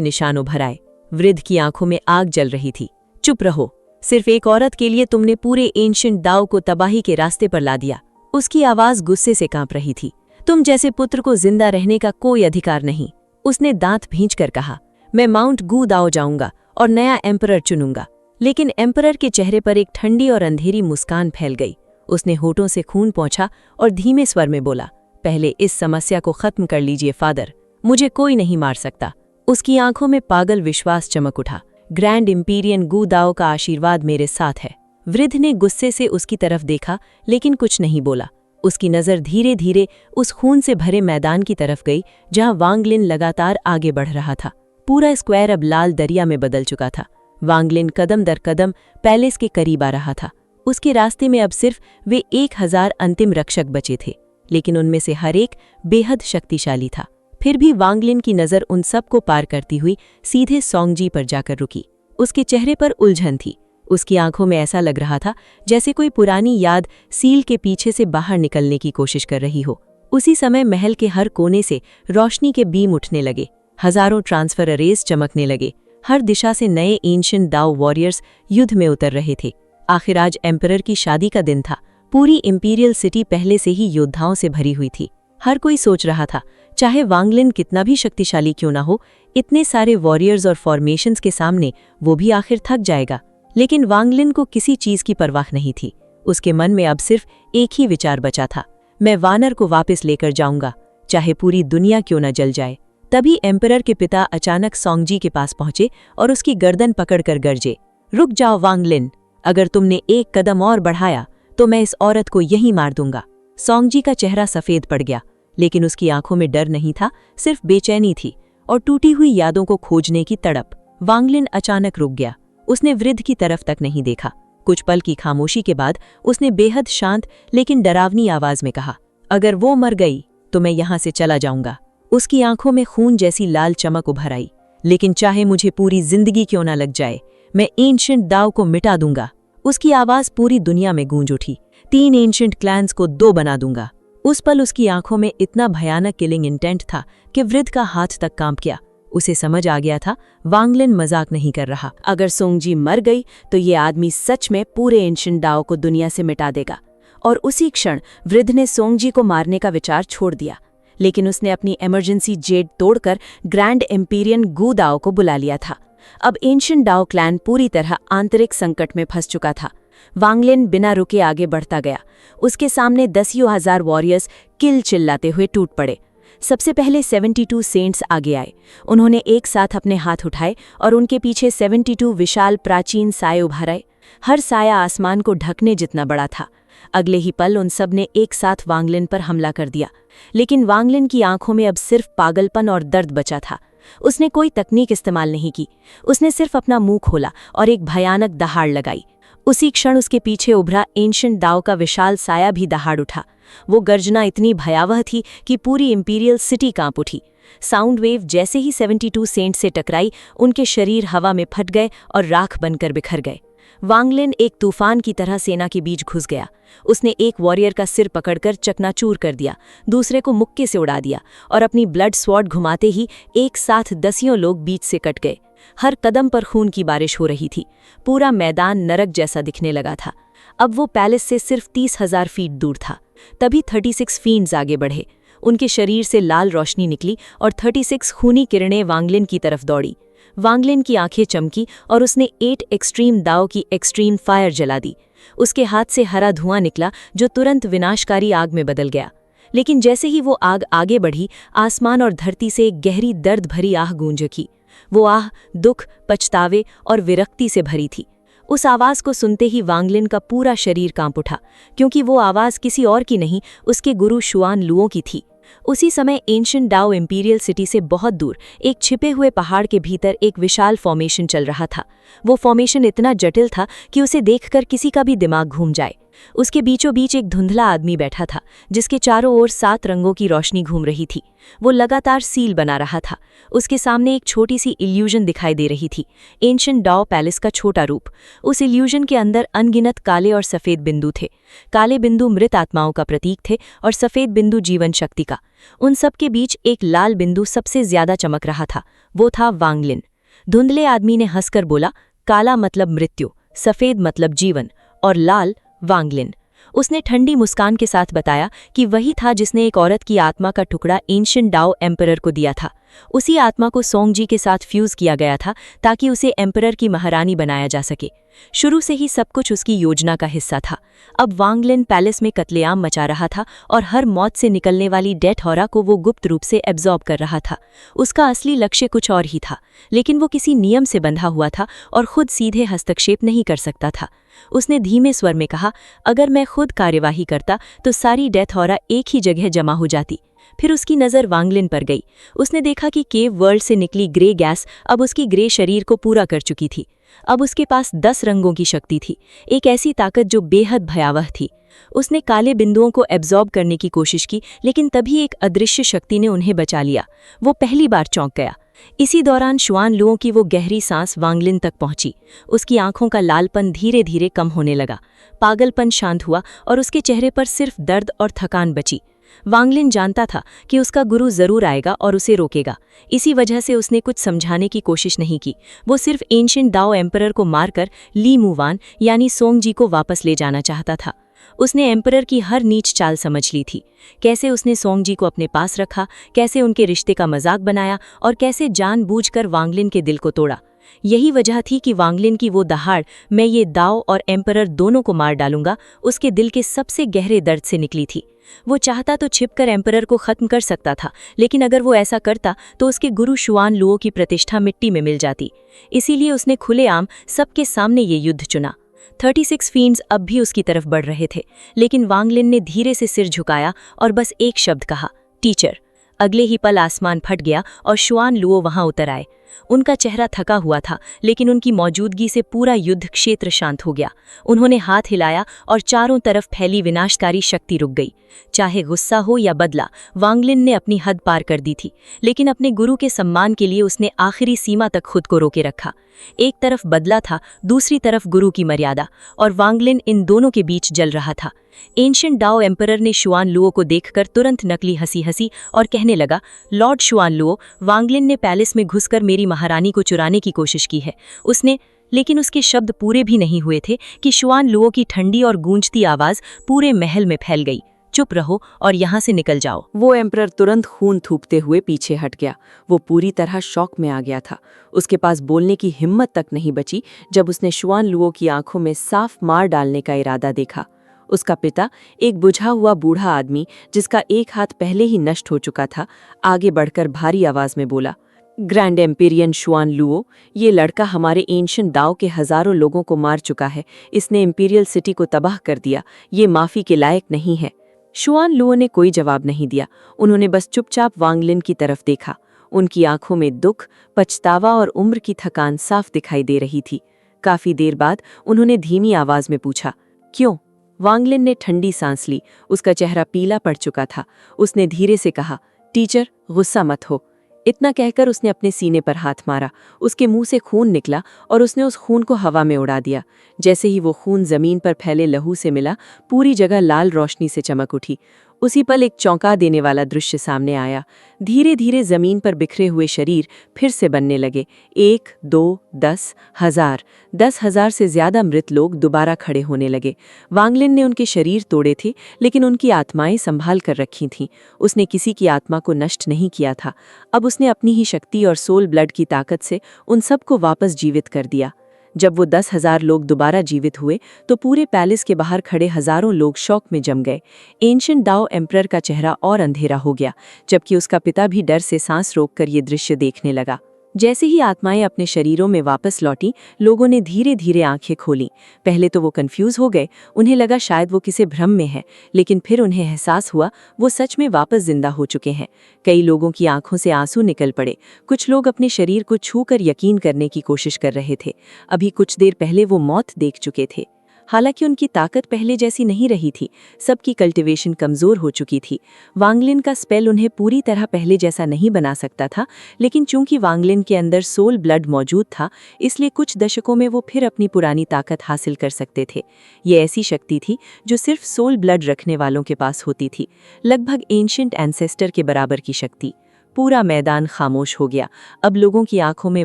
निशान उभर आए। वृद्ध की आंखों में आग जल रही थी। चुप रहो, सिर्फ एक औरत के लिए तुमने पूरे एंशिएंट दाओ को तबाही के रास्ते पर ला दिया। उसकी आवाज गुस्से से कांप रही थी। तुम जैसे पुत्र को जिंदा रहने का कोई अधिकार नहीं। उसने दांत भींचकर कहा, मैं माउंट गू दाओ जाऊंगा और नया एम्परर चुनूंगा। लेकिन एम्परर के चेहरे पर एक ठंडी और अंधेरी मुस्कान फैल गई। उसने होठों से खून पोंछा और धीमे स्वर में बोला, पहले इस समस्या को खत्म कर लीजिए फादर, मुझे कोई नहीं मार सकता। उसकी आंखों में पागल विश्वास चमक उठा। ग्रैंड इंपीरियन गू दाओ का आशीर्वाद मेरे साथ है। वृद्ध ने गुस्से से उसकी तरफ देखा लेकिन कुछ नहीं बोला। उसकी नज़र धीरे धीरे उस खून से भरे मैदान की तरफ गई जहां वांग लिन लगातार आगे बढ़ रहा था। पूरा स्क्वायर अब लाल दरिया में बदल चुका था। वांग लिन कदम दर कदम पैलेस के करीब आ रहा था। उसके रास्ते में अब सिर्फ वे 1000 अंतिम रक्षक बचे थे, लेकिन उनमें से हर एक बेहद शक्तिशाली था। फिर भी वांग लिन की नज़र उन सबको पार करती हुई सीधे सोंगजी पर जाकर रुकी। उसके चेहरे पर उलझन थी। उसकी आंखों में ऐसा लग रहा था जैसे कोई पुरानी याद सील के पीछे से बाहर निकलने की कोशिश कर रही हो। उसी समय महल के हर कोने से रोशनी के बीम उठने लगे। हजारों ट्रांसफर अरेज चमकने लगे। हर दिशा से नए एंशिएंट दाओ वॉरियर्स युद्ध में उतर रहे थे। आखिर आज एम्परर की शादी का दिन था। पूरी इंपीरियल सिटी पहले से ही योद्धाओं से भरी हुई थी। हर कोई सोच रहा था, चाहे वांग लिन कितना भी शक्तिशाली क्यों ना हो, इतने सारे वॉरियर्स और फॉर्मेशंस के सामने वो भी आखिर थक जाएगा। लेकिन वांग लिन को किसी चीज की परवाह नहीं थी। उसके मन में अब सिर्फ एक ही विचार बचा था, मैं वानर को वापस लेकर जाऊंगा, चाहे पूरी दुनिया क्यों न जल जाए। तभी एम्परर के पिता अचानक सोंगजी के पास पहुंचे और उसकी गर्दन पकड़कर गरजे, रुक जाओ वांग लिन, अगर तुमने एक कदम और बढ़ाया तो मैं इस औरत को यहीं मार दूंगा। सोंगजी का चेहरा सफेद पड़ गया, लेकिन उसकी आंखों में डर नहीं था, सिर्फ बेचैनी थी और टूटी हुई यादों को खोजने की तड़प। वांग लिन अचानक रुक गया। उसने वृद्ध की तरफ तक नहीं देखा। कुछ पल की खामोशी के बाद उसने बेहद शांत लेकिन डरावनी आवाज में कहा, अगर वो मर गई तो मैं यहां से चला जाऊंगा। उसकी आंखों में खून जैसी लाल चमक उभर आई। लेकिन चाहे मुझे पूरी जिंदगी क्यों ना लग जाए, मैं एंशिएंट दाओ को मिटा दूंगा। उसकी आवाज पूरी दुनिया में गूंज उठी, 3 एंशिएंट क्लैंस को 2 बना दूंगा। उस पल उसकी आंखों में इतना भयानक किलिंग इंटेंट था कि वृद्ध का हाथ तक कांप गया। उसे समझ आ गया था वांग लिन मजाक नहीं कर रहा। अगर सोंगजी मर गई तो ये आदमी सच में पूरे एंशिएंट दाओ को दुनिया से मिटा देगा। और उसी क्षण वृद्ध ने सोंगजी को मारने का विचार छोड़ दिया। लेकिन उसने अपनी इमरजेंसी जेड तोड़कर ग्रैंड इंपीरियन गू दाओ को बुला लिया था। अब एंशिएंट दाओ क्लैन पूरी तरह आंतरिक संकट में फंस चुका था। वांग लिन बिना रुके आगे बढ़ता गया। उसके सामने 10,000 वॉरियर्स किल चिल्लाते हुए टूट पड़े। सबसे पहले 72 सेंट्स आगे आए। उन्होंने एक साथ अपने हाथ उठाए और उनके पीछे 72 विशाल प्राचीन साए उभर आए। हर साया आसमान को ढकने जितना बड़ा था। अगले ही पल उन सब ने एक साथ वांग लिन पर हमला कर दिया। लेकिन वांग लिन की आंखों में अब सिर्फ पागलपन और दर्द बचा था। उसने कोई तकनीक इस्तेमाल नहीं की। उसने सिर्फ अपना मुंह खोला और एक भयानक दहाड़ लगाई। उसी क्षण उसके पीछे उभरा एंशिएंट दाओ का विशाल साया भी दहाड़ उठा। वो गर्जना इतनी भयावह थी कि पूरी इंपीरियल सिटी कांप उठी। साउंड वेव जैसे ही 72 सेंट से टकराई, उनके शरीर हवा में फट गए और राख बनकर बिखर गए। वांग लिन एक तूफान की तरह सेना के बीच घुस गया। उसने एक वॉरियर का सिर पकड़कर चकनाचूर कर दिया, दूसरे को मुक्के से उड़ा दिया और अपनी ब्लड स्वॉर्ड घुमाते ही एक साथ 10 लोग बीच से कट गए। हर कदम पर खून की बारिश हो रही थी। पूरा मैदान नरक जैसा दिखने लगा था। अब वो पैलेस से सिर्फ 30,000 फीट दूर था। तभी 36 फींड्स आगे बढ़े। उनके शरीर से लाल रोशनी निकली और 36 खूनी किरणें वांग लिन की तरफ दौड़ी। वांग लिन की आंखें चमकी और उसने 8 एक्सट्रीम दाओ की एक्सट्रीम फायर जला दी। उसके हाथ से हरा धुआं निकला जो तुरंत विनाशकारी आग में बदल गया। लेकिन जैसे ही वो आग आगे बढ़ी, आसमान और धरती से एक गहरी दर्द भरी आह गूंज उठी। वो आह दुख, पछतावे और विरक्ति से भरी थी। उस आवाज को सुनते ही वांग लिन का पूरा शरीर कांप उठा, क्योंकि वो आवाज किसी और की नहीं, उसके गुरु शुआन लुओ की थी। उसी समय एंशिएंट दाओ इंपीरियल सिटी से बहुत दूर एक छिपे हुए पहाड़ के भीतर एक विशाल फॉर्मेशन चल रहा था। वो फॉर्मेशन इतना जटिल था कि उसे देखकर किसी का भी दिमाग घूम जाए। उसके बीचों बीच एक धुंधला आदमी बैठा था, जिसके चारों ओर 7 रंगों की रोशनी घूम रही थी। वो लगातार सील बना रहा था। उसके सामने एक छोटी सी इल्यूजन दिखाई दे रही थी, एंशिएंट डाओ पैलेस का छोटा रूप। उस इल्यूजन के अंदर अनगिनत काले और सफ़ेद बिंदु थे। काले बिंदु मृत आत्माओं का प्रतीक थे और सफ़ेद बिंदु जीवन शक्ति का। उन सब के बीच एक लाल बिंदु सबसे ज्यादा चमक रहा था। वो था वांगलिन। धुंधले आदमी ने हंसकर बोला, काला मतलब मृत्यु, सफ़ेद मतलब जीवन और लाल वांगलिन। उसने ठंडी मुस्कान के साथ बताया कि वही था जिसने एक औरत की आत्मा का टुकड़ा एंशिएंट डाओ एम्परर को दिया था। उसी आत्मा को सोंगजी के साथ फ्यूज किया गया था ताकि उसे एम्परर की महारानी बनाया जा सके। शुरू से ही सब कुछ उसकी योजना का हिस्सा था। अब वांगलिन पैलेस में कत्लेआम मचा रहा था और हर मौत से निकलने वाली डेथ हॉरा को वो गुप्त रूप से एब्जॉर्ब कर रहा था। उसका असली लक्ष्य कुछ और ही था, लेकिन वो किसी नियम से बंधा हुआ था और खुद सीधे हस्तक्षेप नहीं कर सकता था। उसने धीमे स्वर में कहा, अगर मैं खुद कार्यवाही करता तो सारी डेथ हॉरा एक ही जगह जमा हो जाती। फिर उसकी नज़र वांगलिन पर गई। उसने देखा कि केव वर्ल्ड से निकली ग्रे गैस अब उसकी ग्रे शरीर को पूरा कर चुकी थी। अब उसके पास 10 रंगों की शक्ति थी, एक ऐसी ताकत जो बेहद भयावह थी। उसने काले बिंदुओं को एब्जॉर्ब करने की कोशिश की, लेकिन तभी एक अदृश्य शक्ति ने उन्हें बचा लिया। वो पहली बार चौंक गया। इसी दौरान शुआन लुओ की वो गहरी सांस वांगलिन तक पहुंची। उसकी आंखों का लालपन धीरे धीरे कम होने लगा। पागलपन शांत हुआ और उसके चेहरे पर सिर्फ दर्द और थकान बची। वांगलिन जानता था कि उसका गुरु जरूर आएगा और उसे रोकेगा। इसी वजह से उसने कुछ समझाने की कोशिश नहीं की। वो सिर्फ एंशिएंट डाओ एम्परर को मारकर ली मुवान यानी सोंगजी को वापस ले जाना चाहता था। उसने एम्परर की हर नीच चाल समझ ली थी। कैसे उसने सोंगजी को अपने पास रखा, कैसे उनके रिश्ते का मजाक बनाया और कैसे जानबूझकर वांगलिन के दिल को तोड़ा। यही वजह थी कि वांगलिन की वो दहाड़, मैं ये दाओ और एम्परर दोनों को मार डालूंगा, उसके दिल के सबसे गहरे दर्द से निकली थी। वो चाहता तो छिपकर एम्परर को खत्म कर सकता था, लेकिन अगर वो ऐसा करता तो उसके गुरु शुआन लुओ की प्रतिष्ठा मिट्टी में मिल जाती। इसीलिए उसने खुलेआम सबके सामने ये युद्ध चुना। 36 फींड्स अब भी उसकी तरफ बढ़ रहे थे, लेकिन वांगलिन ने धीरे से सिर झुकाया और बस एक शब्द कहा, टीचर। अगले ही पल आसमान फट गया और शुआन लुओ वहां उतर आए। उनका चेहरा थका हुआ था, लेकिन उनकी मौजूदगी से पूरा युद्ध क्षेत्र शांत हो गया। उन्होंने हाथ हिलाया और चारों तरफ फैली विनाशकारी शक्ति रुक गई। चाहे गुस्सा हो या बदला, वांगलिन ने अपनी हद पार कर दी थी, लेकिन अपने गुरु के सम्मान के लिए उसने आखिरी सीमा तक खुद को रोके रखा। एक तरफ बदला था, दूसरी तरफ गुरु की मर्यादा, और वांगलिन इन दोनों के बीच जल रहा था। एंशिएंट डाओ एम्परर ने शुआन लुओ को देखकर तुरंत नकली हंसी हंसी और कहने लगा, लॉर्ड शुआन लुओ, वांगलिन ने पैलेस में घुसकर मेरी महारानी को चुराने की कोशिश की है। उसने लेकिन उसके शब्द पूरे भी नहीं हुए थे कि शुआन लुओ की ठंडी और गूंजती आवाज पूरे महल में फैल गई, चुप रहो और यहाँ से निकल जाओ। वो एम्परर तुरंत खून थूकते हुए पीछे हट गया। वो पूरी तरह शॉक में आ गया था। उसके पास बोलने की हिम्मत तक नहीं बची जब उसने शुआन लुओ की आंखों में साफ मार डालने का इरादा देखा। उसका पिता, एक बुझा हुआ बूढ़ा आदमी जिसका एक हाथ पहले ही नष्ट हो चुका था, आगे बढ़कर भारी आवाज में बोला, ग्रैंड एम्पेरियन शुआन लुओ, ये लड़का हमारे एंशिएंट दाओ के हजारों लोगों को मार चुका है। इसने इंपीरियल सिटी को तबाह कर दिया। ये माफी के लायक नहीं है। शुआन लुओ ने कोई जवाब नहीं दिया। उन्होंने बस चुपचाप वांगलिन की तरफ देखा। उनकी आंखों में दुख, पछतावा और उम्र की थकान साफ दिखाई दे रही थी। काफी देर बाद उन्होंने धीमी आवाज में पूछा, क्यों? वांगलिन ने ठंडी सांस ली। उसका चेहरा पीला पड़ चुका था। उसने धीरे से कहा, टीचर, गुस्सा मत हो। इतना कहकर उसने अपने सीने पर हाथ मारा। उसके मुंह से खून निकला और उसने उस खून को हवा में उड़ा दिया। जैसे ही वो खून जमीन पर फैले लहू से मिला, पूरी जगह लाल रोशनी से चमक उठी। उसी पल एक चौंका देने वाला दृश्य सामने आया। धीरे धीरे जमीन पर बिखरे हुए शरीर फिर से बनने लगे। 1, 2, 10 हजार, 10,000 से ज्यादा मृत लोग दोबारा खड़े होने लगे। वांगलिन ने उनके शरीर तोड़े थे, लेकिन उनकी आत्माएं संभाल कर रखी थीं। उसने किसी की आत्मा को नष्ट नहीं किया था। अब उसने अपनी ही शक्ति और सोल ब्लड की ताकत से उन सबको वापस जीवित कर दिया। जब वो 10,000 लोग दोबारा जीवित हुए तो पूरे पैलेस के बाहर खड़े हजारों लोग शौक में जम गए। एंशिएंट दाओ एम्परर का चेहरा और अंधेरा हो गया, जबकि उसका पिता भी डर से सांस रोककर ये दृश्य देखने लगा। जैसे ही आत्माएं अपने शरीरों में वापस लौटी, लोगों ने धीरे धीरे आंखें खोलीं। पहले तो वो कंफ्यूज हो गए। उन्हें लगा शायद वो किसी भ्रम में है, लेकिन फिर उन्हें एहसास हुआ वो सच में वापस जिंदा हो चुके हैं। कई लोगों की आंखों से आंसू निकल पड़े। कुछ लोग अपने शरीर को छूकर यकीन करने की कोशिश कर रहे थे। अभी कुछ देर पहले वो मौत देख चुके थे। हालांकि उनकी ताकत पहले जैसी नहीं रही थी, सबकी कल्टीवेशन कमज़ोर हो चुकी थी। वांगलिन का स्पेल उन्हें पूरी तरह पहले जैसा नहीं बना सकता था, लेकिन चूंकि वांगलिन के अंदर सोल ब्लड मौजूद था, इसलिए कुछ दशकों में वो फिर अपनी पुरानी ताकत हासिल कर सकते थे। ये ऐसी शक्ति थी जो सिर्फ सोल ब्लड रखने वालों के पास होती थी, लगभग एंशिएंट एंसेस्टर के बराबर की शक्ति। पूरा मैदान खामोश हो गया। अब लोगों की आंखों में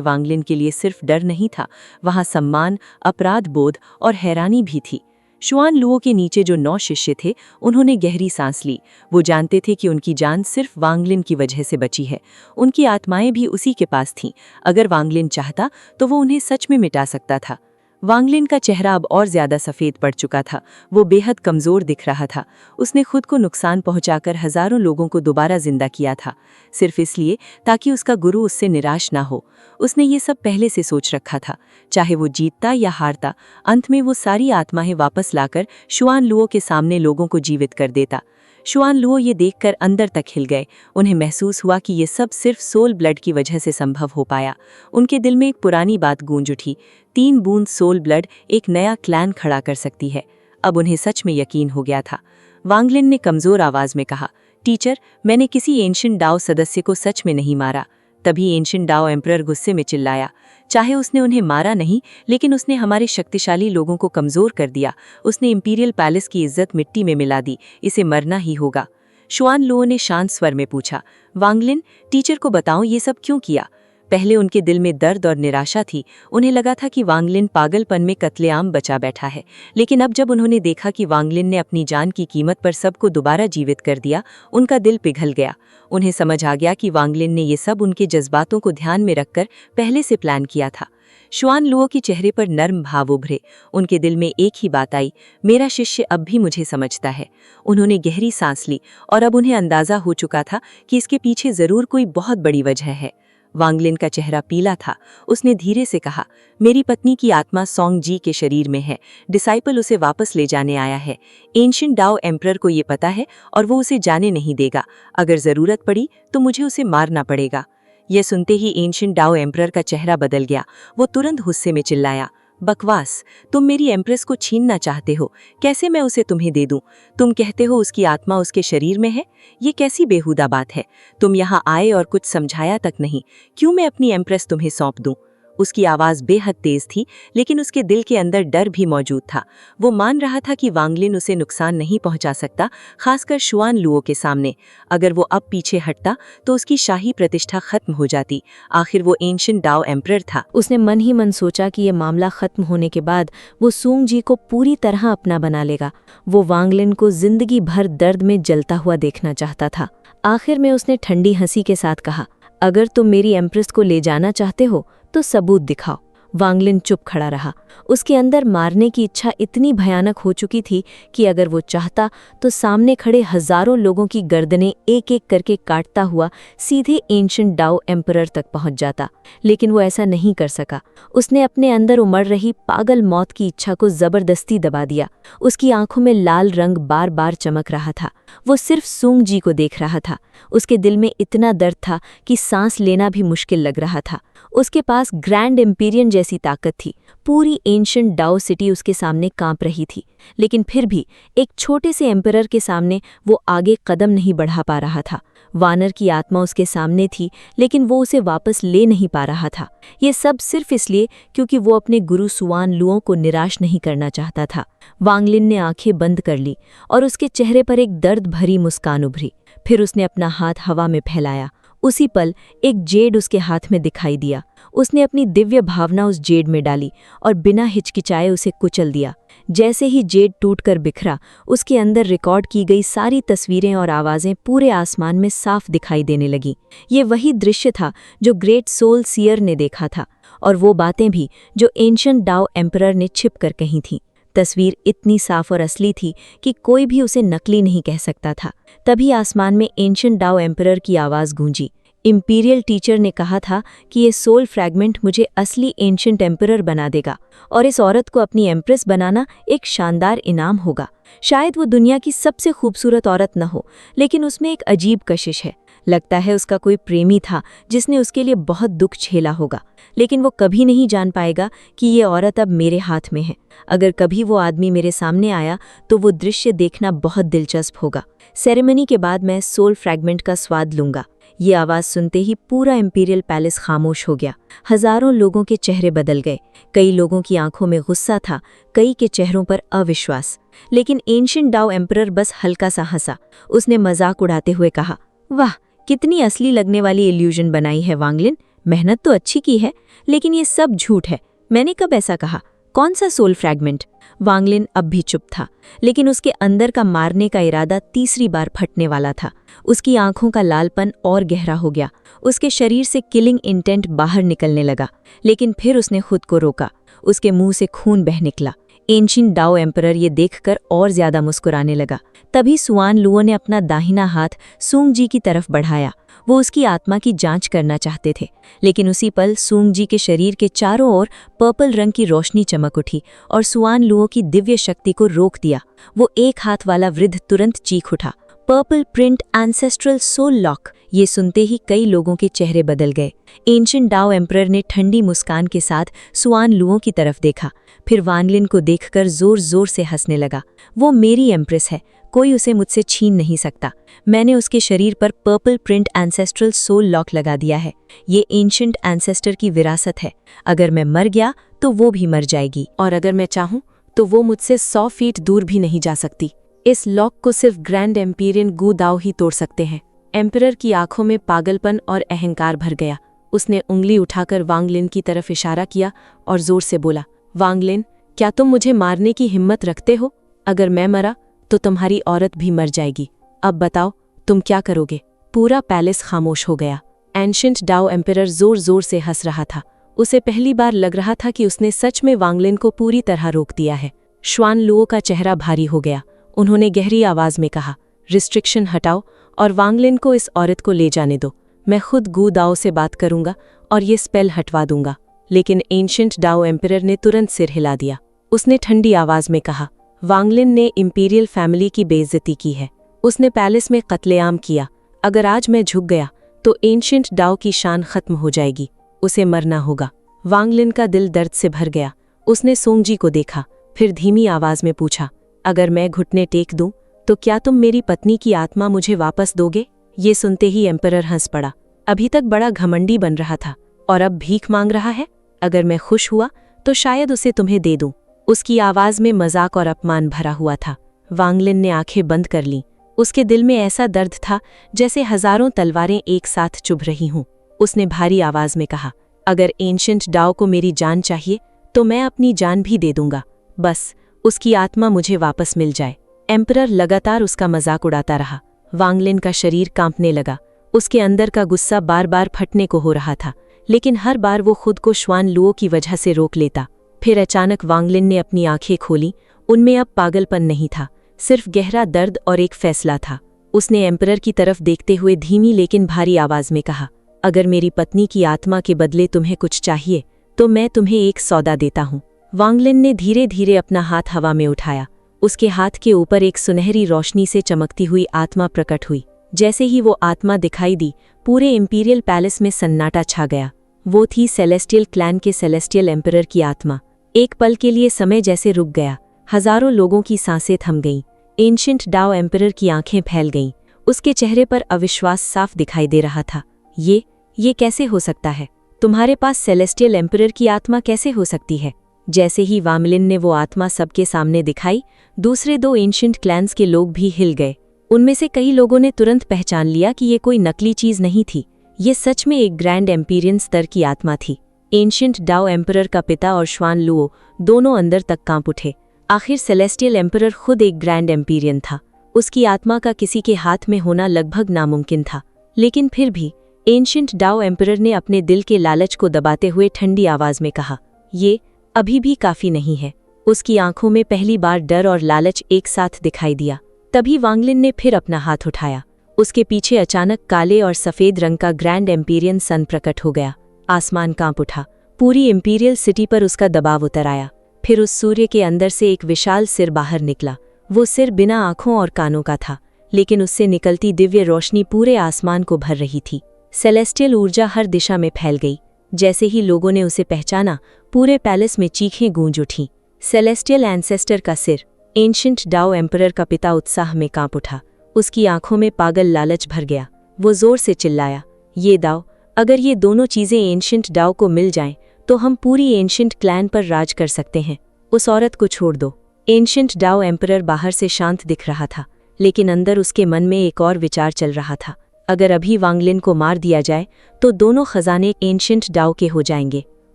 वांगलिन के लिए सिर्फ डर नहीं था, वहां सम्मान, अपराध बोध और हैरानी भी थी। शुआन लुओ के नीचे जो 9 शिष्य थे, उन्होंने गहरी सांस ली। वो जानते थे कि उनकी जान सिर्फ वांगलिन की वजह से बची है। उनकी आत्माएं भी उसी के पास थीं। अगर वांगलिन चाहता तो वो उन्हें सच में मिटा सकता था। वांगलिन का चेहरा अब और ज्यादा सफेद पड़ चुका था। वो बेहद कमजोर दिख रहा था। उसने खुद को नुकसान पहुंचाकर हजारों लोगों को दोबारा जिंदा किया था, सिर्फ इसलिए ताकि उसका गुरु उससे निराश ना हो। उसने ये सब पहले से सोच रखा था। चाहे वो जीतता या हारता, अंत में वो सारी आत्माएं वापस लाकर शुआन लुओ के सामने लोगों को जीवित कर देता। शुआन लुओ ये देखकर अंदर तक हिल गए। उन्हें महसूस हुआ कि ये सब सिर्फ सोल ब्लड की वजह से संभव हो पाया। उनके दिल में एक पुरानी बात गूंज उठी, 3 बूंद सोल ब्लड एक नया क्लैन खड़ा कर सकती है। अब उन्हें सच में यकीन हो गया था। वांगलिन ने कमजोर आवाज में कहा, टीचर, मैंने किसी एंशिएंट डाओ सदस्य को सच में नहीं मारा। तभी एंशिएंट डाओ एम्परर गुस्से में चिल्लाया, चाहे उसने उन्हें मारा नहीं, लेकिन उसने हमारे शक्तिशाली लोगों को कमजोर कर दिया। उसने इंपीरियल पैलेस की इज्जत मिट्टी में मिला दी। इसे मरना ही होगा। शुआन लुओ ने शांत स्वर में पूछा, वांगलिन, टीचर को बताओ ये सब क्यों किया? पहले उनके दिल में दर्द और निराशा थी। उन्हें लगा था कि वांगलिन पागलपन में कत्लेआम बचा बैठा है, लेकिन अब जब उन्होंने देखा कि वांगलिन ने अपनी जान की कीमत पर सबको दोबारा जीवित कर दिया, उनका दिल पिघल गया। उन्हें समझ आ गया कि वांगलिन ने ये सब उनके जज्बातों को ध्यान में रखकर पहले से प्लान किया था। शुआन लुओ के चेहरे पर नर्म भाव उभरे। उनके दिल में एक ही बात आई, मेरा शिष्य अब भी मुझे समझता है। उन्होंने गहरी सांस ली और अब उन्हें अंदाजा हो चुका था कि इसके पीछे जरूर कोई बहुत बड़ी वजह है। वांगलिन का चेहरा पीला था। उसने धीरे से कहा, मेरी पत्नी की आत्मा सोंग जी के शरीर में है। डिसाइपल उसे वापस ले जाने आया है। एंशिएंट डाओ एम्परर को ये पता है और वो उसे जाने नहीं देगा। अगर जरूरत पड़ी तो मुझे उसे मारना पड़ेगा। यह सुनते ही एंशिएंट डाओ एम्परर का चेहरा बदल गया। वो तुरंत गुस्से में चिल्लाया, बकवास, तुम मेरी एम्प्रेस को छीनना चाहते हो। कैसे मैं उसे तुम्हें दे दूं? तुम कहते हो उसकी आत्मा उसके शरीर में है। ये कैसी बेहुदा बात है? तुम यहाँ आए और कुछ समझाया तक नहीं। क्यों मैं अपनी एम्प्रेस तुम्हें सौंप दूं? उसकी आवाज बेहद तेज थी, लेकिन उसके दिल के अंदर डर भी मौजूद था। वो मान रहा था कि वांगलिन उसे नुकसान नहीं पहुंचा सकता, खासकर शुआन लुओ के सामने। अगर वो अब पीछे हटता तो उसकी शाही प्रतिष्ठा खत्म हो जाती। आखिर वो एंशिएंट डाओ एम्परर था। उसने मन ही मन सोचा कि ये मामला खत्म होने के बाद वो सूंग जी को पूरी तरह अपना बना लेगा। वो वांगलिन को जिंदगी भर दर्द में जलता हुआ देखना चाहता था। आखिर में उसने ठंडी हंसी के साथ कहा, अगर तुम मेरी एम्प्रेस को ले जाना चाहते हो तो सबूत दिखाओ। वांगलिन चुप खड़ा रहा। उसके अंदर मारने की इच्छा इतनी भयानक हो चुकी थी कि अगर वो चाहता तो सामने खड़े हजारों लोगों की गर्दनें एक एक करके काटता हुआ सीधे एंशिएंट डाओ एम्परर तक पहुंच जाता, लेकिन वो ऐसा नहीं कर सका। उसने अपने अंदर उमड़ रही पागल मौत की इच्छा को जबरदस्ती दबा दिया। उसकी आंखों में लाल रंग बार बार चमक रहा था। वो सिर्फ सूंग जी को देख रहा था। उसके दिल में इतना दर्द था कि सांस लेना भी मुश्किल लग रहा था। उसके पास ग्रैंड एम्पीरियन जैसी ताकत थी। पूरी एंशिएंट डाओ सिटी उसके सामने कांप रही थी, लेकिन फिर भी एक छोटे से एम्परर के सामने वो आगे कदम नहीं बढ़ा पा रहा था। वानर की आत्मा उसके सामने थी, लेकिन वो उसे वापस ले नहीं पा रहा था। ये सब सिर्फ इसलिए क्योंकि वो अपने गुरु शुआन लुओ को निराश नहीं करना चाहता था। वांगलिन ने आंखें बंद कर ली और उसके चेहरे पर एक दर्द भरी मुस्कान उभरी। फिर उसने अपना हाथ हवा में फैलाया। उसी पल एक जेड उसके हाथ में दिखाई दिया। उसने अपनी दिव्य भावना उस जेड में डाली और बिना हिचकिचाए उसे कुचल दिया। जैसे ही जेड टूटकर बिखरा, उसके अंदर रिकॉर्ड की गई सारी तस्वीरें और आवाज़ें पूरे आसमान में साफ दिखाई देने लगीं। ये वही दृश्य था जो ग्रेट सोल सीयर ने देखा था, और वो बातें भी जो एंशिएंट डाओ एम्परर ने छिप कर कही थीं। तस्वीर इतनी साफ और असली थी कि कोई भी उसे नकली नहीं कह सकता था। तभी आसमान में एंशिएंट डाओ एम्परर की आवाज़ गूंजी। इंपीरियल टीचर ने कहा था कि ये सोल फ्रैगमेंट मुझे असली एंशिएंट एम्परर बना देगा, और इस औरत को अपनी एम्प्रेस बनाना एक शानदार इनाम होगा। शायद वो दुनिया की सबसे खूबसूरत औरत न हो, लेकिन उसमें एक अजीब कशिश है। लगता है उसका कोई प्रेमी था जिसने उसके लिए बहुत दुख झेला होगा, लेकिन वो कभी नहीं जान पाएगा कि ये औरत अब मेरे हाथ में है। अगर कभी वो आदमी मेरे सामने आया तो वो दृश्य देखना बहुत दिलचस्प होगा। सेरेमनी के बाद मैं सोल फ्रैगमेंट का स्वाद लूंगा। ये आवाज़ सुनते ही पूरा इंपीरियल पैलेस खामोश हो गया। हजारों लोगों के चेहरे बदल गए। कई लोगों की आंखों में गुस्सा था, कई के चेहरों पर अविश्वास। लेकिन एंशिएंट डाओ एम्परर बस हल्का सा हंसा। उसने मजाक उड़ाते हुए कहा, वाह, कितनी असली लगने वाली इल्यूजन बनाई है वांगलिन। मेहनत तो अच्छी की है, लेकिन ये सब झूठ है। मैंने कब ऐसा कहा? कौन सा सोल फ्रैगमेंट? वांगलिन अब भी चुप था, लेकिन उसके अंदर का मारने का इरादा तीसरी बार फटने वाला था। उसकी आंखों का लालपन और गहरा हो गया। उसके शरीर से किलिंग इंटेंट बाहर निकलने लगा, लेकिन फिर उसने खुद को रोका। उसके मुंह से खून बह निकला। एंशिएंट डाओ एम्परर ये देखकर और ज्यादा मुस्कुराने लगा। तभी सुआन लुओ ने अपना दाहिना हाथ सूंग जी की तरफ बढ़ाया। वो उसकी आत्मा की जांच करना चाहते थे, लेकिन उसी पल सूंग जी के शरीर के चारों ओर पर्पल रंग की रोशनी चमक उठी और सुआन लुओ की दिव्य शक्ति को रोक दिया। वो एक हाथ वाला वृद्ध तुरंत चीख उठा, purple print ancestral soul lock. ये सुनते ही कई लोगों के चेहरे बदल गए। एंशिएंट डाओ एम्परर ने ठंडी मुस्कान के साथ सुआन लुओ की तरफ देखा, फिर वांगलिन को देखकर जोर जोर से हंसने लगा। वो मेरी एम्प्रेस है, कोई उसे मुझसे छीन नहीं सकता। मैंने उसके शरीर पर purple print ancestral soul lock लगा दिया है। ये एंशिएंट एंसेस्टर की विरासत है। अगर मैं मर गया तो वो भी मर जाएगी, और अगर मैं चाहूं तो वो मुझसे 100 फीट दूर भी नहीं जा सकती। इस लॉक को सिर्फ ग्रैंड एम्पीरियन गू दाओ ही तोड़ सकते हैं। एम्परर की आंखों में पागलपन और अहंकार भर गया। उसने उंगली उठाकर वांगलिन की तरफ इशारा किया और जोर से बोला, वांगलिन, क्या तुम मुझे मारने की हिम्मत रखते हो? अगर मैं मरा तो तुम्हारी औरत भी मर जाएगी। अब बताओ, तुम क्या करोगे? पूरा पैलेस खामोश हो गया। एंशिएंट डाओ एम्परर जोर जोर से हंस रहा था। उसे पहली बार लग रहा था कि उसने सच में वांगलिन को पूरी तरह रोक दिया है। शुआन लुओ का चेहरा भारी हो गया। उन्होंने गहरी आवाज में कहा, रिस्ट्रिक्शन हटाओ और वांगलिन को इस औरत को ले जाने दो। मैं खुद गू दाओ से बात करूंगा और ये स्पेल हटवा दूंगा। लेकिन एंशिएंट डाओ एम्परर ने तुरंत सिर हिला दिया। उसने ठंडी आवाज में कहा, वांगलिन ने इंपीरियल फैमिली की बेइज्जती की है। उसने पैलेस में कत्लेआम किया। अगर आज मैं झुक गया तो एंशिएंट डाओ की शान खत्म हो जाएगी। उसे मरना होगा। वांगलिन का दिल दर्द से भर गया। उसने सोंगजी को देखा, फिर धीमी आवाज में पूछा, अगर मैं घुटने टेक दूं तो क्या तुम मेरी पत्नी की आत्मा मुझे वापस दोगे? ये सुनते ही एम्परर हंस पड़ा। अभी तक बड़ा घमंडी बन रहा था और अब भीख मांग रहा है। अगर मैं खुश हुआ तो शायद उसे तुम्हें दे दूं। उसकी आवाज में मजाक और अपमान भरा हुआ था। वांगलिन ने आंखें बंद कर लीं। उसके दिल में ऐसा दर्द था जैसे हजारों तलवारें एक साथ चुभ रही हों। उसने भारी आवाज में कहा, अगर एंशिएंट डाओ को मेरी जान चाहिए तो मैं अपनी जान भी दे दूंगा, बस उसकी आत्मा मुझे वापस मिल जाए। एम्परर लगातार उसका मजाक उड़ाता रहा। वांगलिन का शरीर कांपने लगा। उसके अंदर का गुस्सा बार बार फटने को हो रहा था, लेकिन हर बार वो खुद को शुआन लुओ की वजह से रोक लेता। फिर अचानक वांगलिन ने अपनी आंखें खोली। उनमें अब पागलपन नहीं था, सिर्फ गहरा दर्द और एक फैसला था। उसने एम्परर की तरफ देखते हुए धीमी लेकिन भारी आवाज में कहा, अगर मेरी पत्नी की आत्मा के बदले तुम्हें कुछ चाहिए तो मैं तुम्हें एक सौदा देता हूँ। वांगलिन ने धीरे धीरे अपना हाथ हवा में उठाया। उसके हाथ के ऊपर एक सुनहरी रोशनी से चमकती हुई आत्मा प्रकट हुई। जैसे ही वो आत्मा दिखाई दी, पूरे इंपीरियल पैलेस में सन्नाटा छा गया। वो थी सेलेस्टियल क्लैन के सेलेस्टियल एम्परर की आत्मा। एक पल के लिए समय जैसे रुक गया। हजारों लोगों की सांसें थम गईं। एंशिएंट डाओ एम्परर की आंखें फैल गईं। उसके चेहरे पर अविश्वास साफ दिखाई दे रहा था। ये कैसे हो सकता है? तुम्हारे पास सेलेस्टियल एम्परर की आत्मा कैसे हो सकती है? जैसे ही वांगलिन ने वो आत्मा सबके सामने दिखाई, दूसरे 2 एंशिएंट क्लैन्स के लोग भी हिल गए। उनमें से कई लोगों ने तुरंत पहचान लिया कि ये कोई नकली चीज नहीं थी। ये सच में एक ग्रैंड एम्पीरियन स्तर की आत्मा थी। एंशिएंट डाओ एम्परर का पिता और शुआन लुओ दोनों अंदर तक कांप उठे। आखिर सेलेस्टियल एम्परर खुद एक ग्रैंड एम्पीरियन था। उसकी आत्मा का किसी के हाथ में होना लगभग नामुमकिन था। लेकिन फिर भी एंशिएंट डाओ एम्परर ने अपने दिल के लालच को दबाते हुए ठंडी आवाज में कहा, ये अभी भी काफी नहीं है। उसकी आंखों में पहली बार डर और लालच एक साथ दिखाई दिया। तभी वांगलिन ने फिर अपना हाथ उठाया। उसके पीछे अचानक काले और सफेद रंग का ग्रैंड एम्पीरियन सन प्रकट हो गया। आसमान कांप उठा। पूरी इंपीरियल सिटी पर उसका दबाव उतर आया। फिर उस सूर्य के अंदर से एक विशाल सिर बाहर निकला। वो सिर बिना आंखों और कानों का था, लेकिन उससे निकलती दिव्य रोशनी पूरे आसमान को भर रही थी। सेलेस्टियल ऊर्जा हर दिशा में फैल गई। जैसे ही लोगों ने उसे पहचाना, पूरे पैलेस में चीखें गूंज उठीं। सेलेस्टियल एंसेस्टर का सिर, एंशिएंट डाओ एम्परर का पिता उत्साह में कांप उठा। उसकी आंखों में पागल लालच भर गया। वो जोर से चिल्लाया, ये दाओ, अगर ये दोनों चीजें एंशिएंट डाओ को मिल जाएं, तो हम पूरी एंशिएंट क्लैन पर राज कर सकते हैं। उस औरत को छोड़ दो। एंशिएंट डाओ एम्परर बाहर से शांत दिख रहा था, लेकिन अंदर उसके मन में एक और विचार चल रहा था। अगर अभी वांगलिन को मार दिया जाए तो दोनों खजाने एंशिएंट डाओ के हो जाएंगे।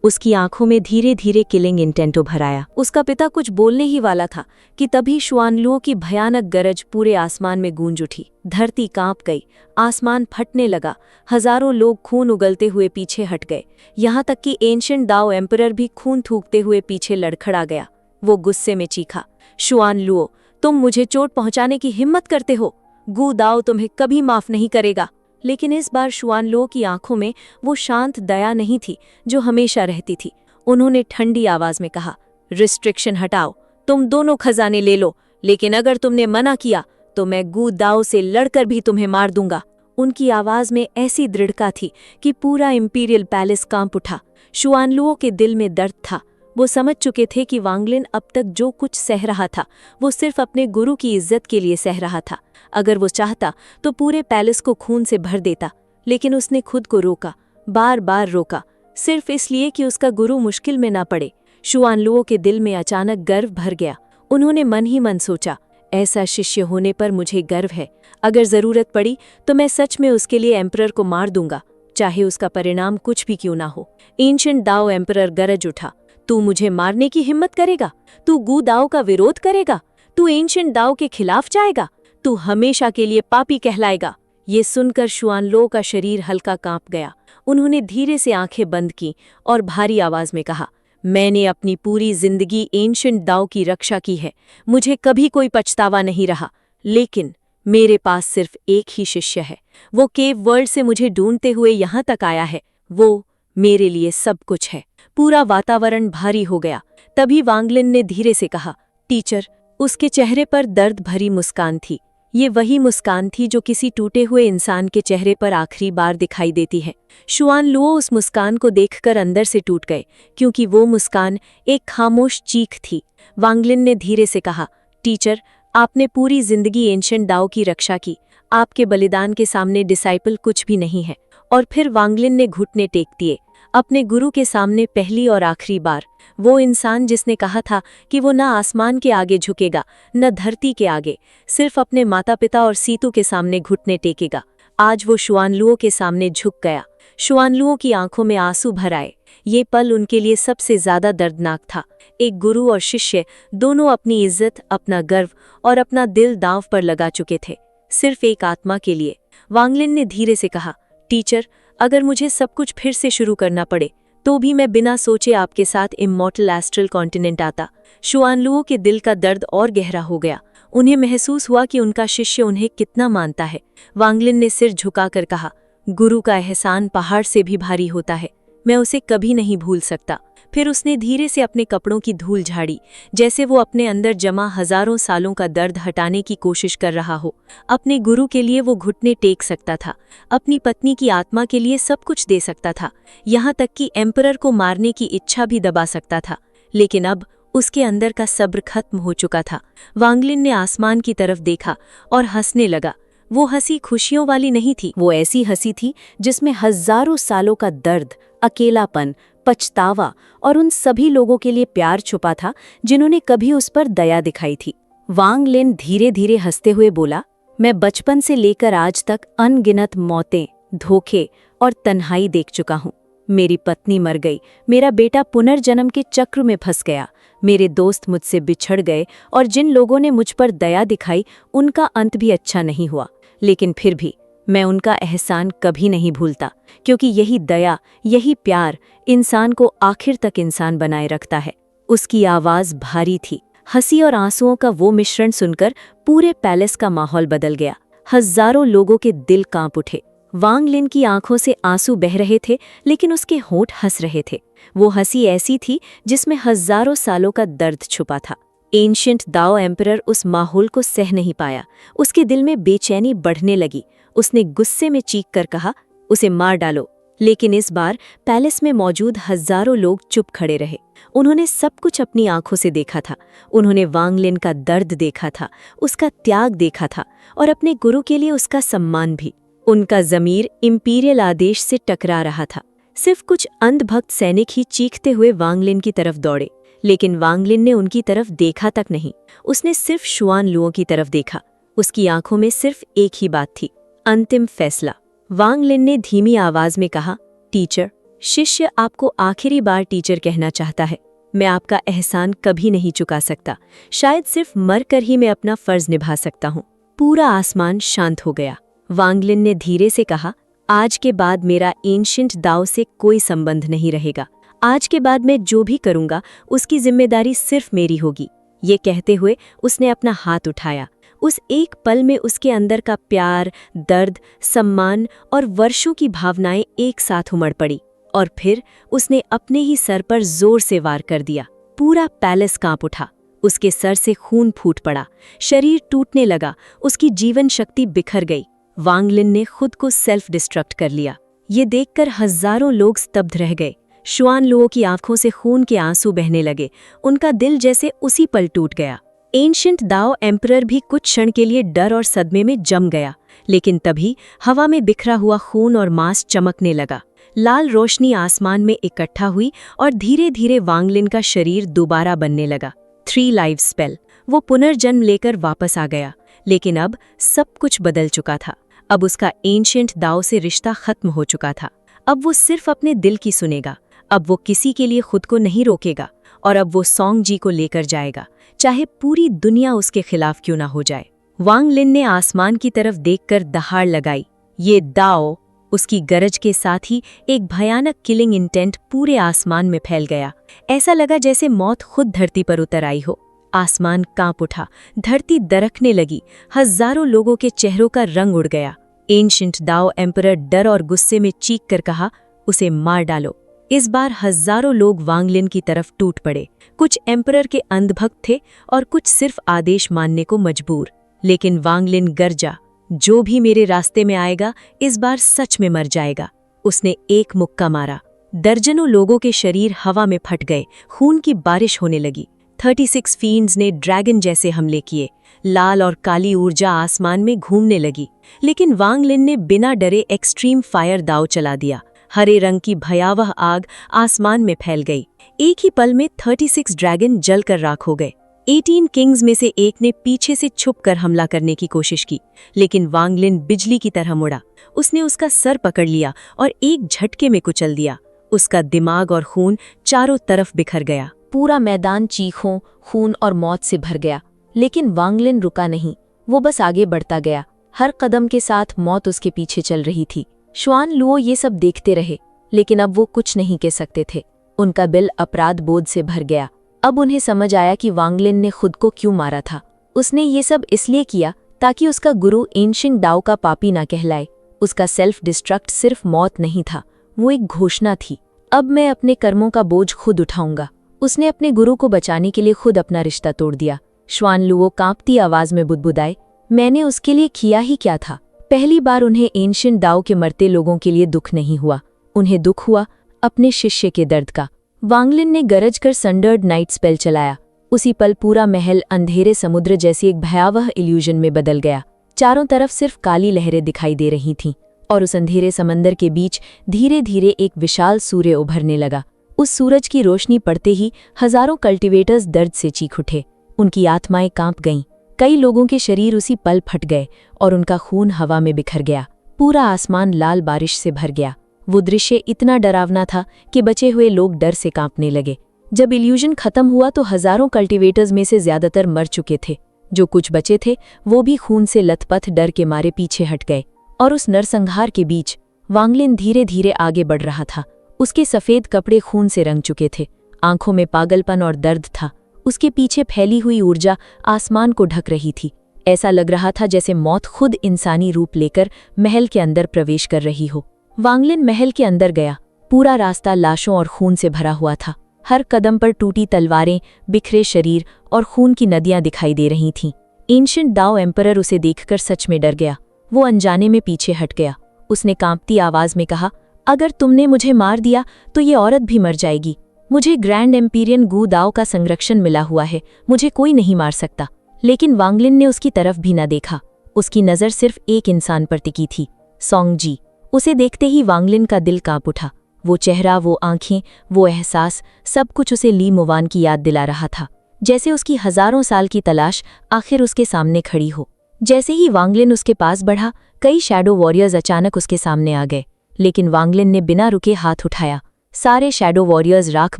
उसकी आंखों में धीरे धीरे किलिंग इंटेंट उभर आया। उसका पिता कुछ बोलने ही वाला था कि तभी शुआनलुओ की भयानक गरज पूरे आसमान में गूंज उठी। धरती कांप गई, आसमान फटने लगा, हजारों लोग खून उगलते हुए पीछे हट गए। यहाँ तक कि एंशिएंट डाओ एम्परर भी खून थूकते हुए पीछे लड़खड़ा गया। वो गुस्से में चीखा, शुआनलुओ, तुम मुझे चोट पहुंचाने की हिम्मत करते हो? गू दाओ तुम्हें कभी माफ नहीं करेगा। लेकिन इस बार शुआनलुओ की आंखों में वो शांत दया नहीं थी जो हमेशा रहती थी। उन्होंने ठंडी आवाज में कहा, रिस्ट्रिक्शन हटाओ, तुम दोनों खजाने ले लो, लेकिन अगर तुमने मना किया तो मैं गू दाओ से लड़कर भी तुम्हें मार दूंगा। उनकी आवाज में ऐसी दृढ़ता थी कि पूरा इंपीरियल पैलेस कांप उठा। शुआनलुओ के दिल में दर्द था। वो समझ चुके थे कि वांगलिन अब तक जो कुछ सह रहा था वो सिर्फ अपने गुरु की इज्जत के लिए सह रहा था। अगर वो चाहता तो पूरे पैलेस को खून से भर देता, लेकिन उसने खुद को रोका, बार बार रोका, सिर्फ इसलिए कि उसका गुरु मुश्किल में ना पड़े। शुआनलुओ के दिल में अचानक गर्व भर गया। उन्होंने मन ही मन सोचा, ऐसा शिष्य होने पर मुझे गर्व है। अगर जरूरत पड़ी तो मैं सच में उसके लिए एम्परर को मार दूंगा, चाहे उसका परिणाम कुछ भी क्यों ना हो। एंशिएंट दाओ एम्परर गरज उठा, तू मुझे मारने की हिम्मत करेगा? तू गू दाओ का विरोध करेगा? तू एंशिएंट दाओ के खिलाफ जाएगा? तू हमेशा के लिए पापी कहलाएगा। ये सुनकर शुआनलुओ का शरीर हल्का कांप गया। उन्होंने धीरे से आंखें बंद की और भारी आवाज में कहा, मैंने अपनी पूरी जिंदगी एंशिएंट दाओ की रक्षा की है, मुझे कभी कोई पछतावा नहीं रहा। लेकिन मेरे पास सिर्फ एक ही शिष्य है। वो केव वर्ल्ड से मुझे ढूंढते हुए यहाँ तक आया है। वो मेरे लिए सब कुछ है। पूरा वातावरण भारी हो गया। तभी वांगलिन ने धीरे से कहा, टीचर। उसके चेहरे पर दर्द भरी मुस्कान थी। ये वही मुस्कान थी जो किसी टूटे हुए इंसान के चेहरे पर आखिरी बार दिखाई देती है। शुआनलुओ उस मुस्कान को देखकर अंदर से टूट गए, क्योंकि वो मुस्कान एक खामोश चीख थी। वांगलिन ने धीरे से कहा, टीचर, आपने पूरी जिंदगी एंशिएंट दाओ की रक्षा की। आपके बलिदान के सामने डिसाइपल कुछ भी नहीं है। और फिर वांगलिन ने घुटने टेक दिए, अपने गुरु के सामने पहली और आखिरी बार। वो इंसान जिसने कहा था कि वो न आसमान के आगे झुकेगा, न धरती के आगे, सिर्फ अपने माता पिता और सीतू के सामने घुटने टेकेगा, आज वो शुआनलुओ के सामने झुक गया। शुआनलुओ की आंखों में आंसू भर आए। ये पल उनके लिए सबसे ज्यादा दर्दनाक था। एक गुरु और शिष्य दोनों अपनी इज्जत, अपना गर्व और अपना दिल दांव पर लगा चुके थे, सिर्फ एक आत्मा के लिए। वांगलिन ने धीरे से कहा, टीचर, अगर मुझे सब कुछ फिर से शुरू करना पड़े तो भी मैं बिना सोचे आपके साथ इमॉर्टल एस्ट्रल कॉन्टिनेंट आता। शुआनलुओ के दिल का दर्द और गहरा हो गया। उन्हें महसूस हुआ कि उनका शिष्य उन्हें कितना मानता है। वांगलिन ने सिर झुकाकर कहा, गुरु का एहसान पहाड़ से भी भारी होता है, मैं उसे कभी नहीं भूल सकता। फिर उसने धीरे से अपने कपड़ों की धूल झाड़ी, जैसे वो अपने अंदर जमा हजारों सालों का दर्द हटाने की कोशिश कर रहा हो। अपने गुरु के लिए वो घुटने टेक सकता था, अपनी पत्नी की आत्मा के लिए सब कुछ दे सकता था, यहाँ तक कि एम्परर को मारने की इच्छा भी दबा सकता था। लेकिन अब उसके अंदर का सब्र खत्म हो चुका था। वांगलिन ने आसमान की तरफ देखा और हंसने लगा। वो हंसी खुशियों वाली नहीं थी, वो ऐसी हंसी थी जिसमें हजारों सालों का दर्द, अकेलापन, पछतावा और उन सभी लोगों के लिए प्यार छुपा था जिन्होंने कभी उस पर दया दिखाई थी। वांगलिन धीरे धीरे हंसते हुए बोला, मैं बचपन से लेकर आज तक अनगिनत मौतें, धोखे और तन्हाई देख चुका हूँ। मेरी पत्नी मर गई, मेरा बेटा पुनर्जन्म के चक्र में फंस गया, मेरे दोस्त मुझसे बिछड़ गए और जिन लोगों ने मुझ पर दया दिखाई उनका अंत भी अच्छा नहीं हुआ। लेकिन फिर भी मैं उनका एहसान कभी नहीं भूलता, क्योंकि यही दया, यही प्यार इंसान को आखिर तक इंसान बनाए रखता है। उसकी आवाज भारी थी। हंसी और आंसुओं का वो मिश्रण सुनकर पूरे पैलेस का माहौल बदल गया। हजारों लोगों के दिल कांप उठे। वांगलिन की आंखों से आंसू बह रहे थे, लेकिन उसके होंठ हंस रहे थे। वो हंसी ऐसी थी जिसमें हजारों सालों का दर्द छुपा था। एंशिएंट दाओ एम्परर उस माहौल को सह नहीं पाया। उसके दिल में बेचैनी बढ़ने लगी। उसने गुस्से में चीख कर कहा, उसे मार डालो। लेकिन इस बार पैलेस में मौजूद हजारों लोग चुप खड़े रहे। उन्होंने सब कुछ अपनी आंखों से देखा था। उन्होंने वांग लिन का दर्द देखा था, उसका त्याग देखा था और अपने गुरु के लिए उसका सम्मान भी। उनका ज़मीर इंपीरियल आदेश से टकरा रहा था। सिर्फ कुछ अंधभक्त सैनिक ही चीखते हुए वांग लिन की तरफ दौड़े, लेकिन वांग लिन ने उनकी तरफ देखा तक नहीं। उसने सिर्फ शुआन लुओ की तरफ देखा। उसकी आंखों में सिर्फ एक ही बात थी, अंतिम फैसला। वांग लिन ने धीमी आवाज में कहा, टीचर, शिष्य आपको आखिरी बार टीचर कहना चाहता है। मैं आपका एहसान कभी नहीं चुका सकता। शायद सिर्फ मरकर ही मैं अपना फर्ज निभा सकता हूँ। पूरा आसमान शांत हो गया। वांग लिन ने धीरे से कहा, आज के बाद मेरा एंशिएंट दाओ से कोई संबंध नहीं रहेगा। आज के बाद मैं जो भी करूंगा उसकी जिम्मेदारी सिर्फ मेरी होगी। ये कहते हुए उसने अपना हाथ उठाया। उस एक पल में उसके अंदर का प्यार, दर्द, सम्मान और वर्षों की भावनाएं एक साथ उमड़ पड़ी और फिर उसने अपने ही सर पर जोर से वार कर दिया। पूरा पैलेस कांप उठा। उसके सर से खून फूट पड़ा, शरीर टूटने लगा, उसकी जीवन शक्ति बिखर गई। वांग लिन ने खुद को सेल्फ डिस्ट्रक्ट कर लिया। ये देखकर हजारों लोग स्तब्ध रह गए। शुआन लुओ की आंखों से खून के आंसू बहने लगे। उनका दिल जैसे उसी पल टूट गया। एंशिएंट दाओ एम्परर भी कुछ क्षण के लिए डर और सदमे में जम गया, लेकिन तभी हवा में बिखरा हुआ खून और मांस चमकने लगा। लाल रोशनी आसमान में इकट्ठा हुई और धीरे धीरे वांग लिन का शरीर दोबारा बनने लगा। 3 लाइफ स्पेल। वो पुनर्जन्म लेकर वापस आ गया, लेकिन अब सब कुछ बदल चुका था। अब उसका एंशिएंट दाओ से रिश्ता खत्म हो चुका था। अब वो सिर्फ अपने दिल की सुनेगा। अब वो किसी के लिए खुद को नहीं रोकेगा और अब वो सॉन्ग जी को लेकर जाएगा, चाहे पूरी दुनिया उसके खिलाफ क्यों ना हो जाए। वांग लिन ने आसमान की तरफ देखकर दहाड़ लगाई। ये दाओ। उसकी गरज के साथ ही एक भयानक किलिंग इंटेंट पूरे आसमान में फैल गया। ऐसा लगा जैसे मौत खुद धरती पर उतर आई हो। आसमान कांप उठा, धरती दरकने लगी, हजारों लोगों के चेहरों का रंग उड़ गया। एंशिएंट दाओ एम्परर डर और गुस्से में चीख कर कहा, उसे मार डालो। इस बार हजारों लोग वांग लिन की तरफ टूट पड़े। कुछ एम्परर के अंधभक्त थे और कुछ सिर्फ आदेश मानने को मजबूर। लेकिन वांग लिन गरजा, जो भी मेरे रास्ते में आएगा इस बार सच में मर जाएगा। उसने एक मुक्का मारा। दर्जनों लोगों के शरीर हवा में फट गए, खून की बारिश होने लगी। 36 फींड्स ने ड्रैगन जैसे हमले किए। लाल और काली ऊर्जा आसमान में घूमने लगी, लेकिन वांग लिन ने बिना डरे एक्सट्रीम फायर दाव चला दिया। हरे रंग की भयावह आग आसमान में फैल गई। एक ही पल में 36 ड्रैगन जलकर राख हो गए। 18 किंग्स में से एक ने पीछे से छुपकर हमला करने की कोशिश की, लेकिन वांग लिन बिजली की तरह मुड़ा। उसने उसका सर पकड़ लिया और एक झटके में कुचल दिया। उसका दिमाग और खून चारों तरफ बिखर गया। पूरा मैदान चीखों, खून और मौत से भर गया। लेकिन वांग लिन रुका नहीं। वो बस आगे बढ़ता गया। हर कदम के साथ मौत उसके पीछे चल रही थी। शुआन लुओ ये सब देखते रहे, लेकिन अब वो कुछ नहीं कह सकते थे। उनका दिल अपराध बोध से भर गया। अब उन्हें समझ आया कि वांग लिन ने खुद को क्यों मारा था। उसने ये सब इसलिए किया ताकि उसका गुरु एंशिएंट दाओ का पापी ना कहलाए। उसका सेल्फ डिस्ट्रक्ट सिर्फ मौत नहीं था, वो एक घोषणा थी। अब मैं अपने कर्मों का बोझ खुद उठाऊंगा। उसने अपने गुरु को बचाने के लिए खुद अपना रिश्ता तोड़ दिया। शुआन लुओ कांपती आवाज में बुदबुदाए, मैंने उसके लिए किया ही क्या था। पहली बार उन्हें एंशिएंट दाओ के मरते लोगों के लिए दुख नहीं हुआ, उन्हें दुख हुआ अपने शिष्य के दर्द का। वांग लिन ने गरज कर संडर्ड नाइट स्पेल चलाया। उसी पल पूरा महल अंधेरे समुद्र जैसी एक भयावह इल्यूजन में बदल गया। चारों तरफ सिर्फ काली लहरें दिखाई दे रही थीं और उस अंधेरे समंदर के बीच धीरे धीरे एक विशाल सूर्य उभरने लगा। उस सूरज की रोशनी पड़ते ही हजारों कल्टीवेटर्स दर्द से चीख उठे। उनकी आत्माएं कांप गईं। कई लोगों के शरीर उसी पल फट गए और उनका खून हवा में बिखर गया। पूरा आसमान लाल बारिश से भर गया। वो दृश्य इतना डरावना था कि बचे हुए लोग डर से कांपने लगे। जब इल्यूजन खत्म हुआ तो हजारों कल्टीवेटर्स में से ज्यादातर मर चुके थे। जो कुछ बचे थे वो भी खून से लथपथ डर के मारे पीछे हट गए। और उस नरसंहार के बीच वांग लिन धीरे धीरे आगे बढ़ रहा था। उसके सफेद कपड़े खून से रंग चुके थे, आंखों में पागलपन और दर्द था। उसके पीछे फैली हुई ऊर्जा आसमान को ढक रही थी। ऐसा लग रहा था जैसे मौत खुद इंसानी रूप लेकर महल के अंदर प्रवेश कर रही हो। वांग लिन महल के अंदर गया। पूरा रास्ता लाशों और खून से भरा हुआ था। हर कदम पर टूटी तलवारें, बिखरे शरीर और खून की नदियां दिखाई दे रही थीं। एंशिएंट दाओ एम्परर उसे देखकर सच में डर गया। वो अनजाने में पीछे हट गया। उसने कांपती आवाज में कहा, अगर तुमने मुझे मार दिया तो ये औरत भी मर जाएगी। मुझे ग्रैंड एम्पीरियन गू दाओ का संरक्षण मिला हुआ है, मुझे कोई नहीं मार सकता। लेकिन वांगलिन ने उसकी तरफ भी न देखा। उसकी नज़र सिर्फ एक इंसान पर टिकी थी, सोंगजी। उसे देखते ही वांगलिन का दिल कांप उठा। वो चेहरा, वो आंखें, वो एहसास, सब कुछ उसे ली मुवान की याद दिला रहा था। जैसे उसकी हजारों साल की तलाश आखिर उसके सामने खड़ी हो। जैसे ही वांगलिन उसके पास बढ़ा, कई शैडो वॉरियर्स अचानक उसके सामने आ गए। लेकिन वांगलिन ने बिना रुके हाथ उठाया। सारे शैडो वॉरियर्स राख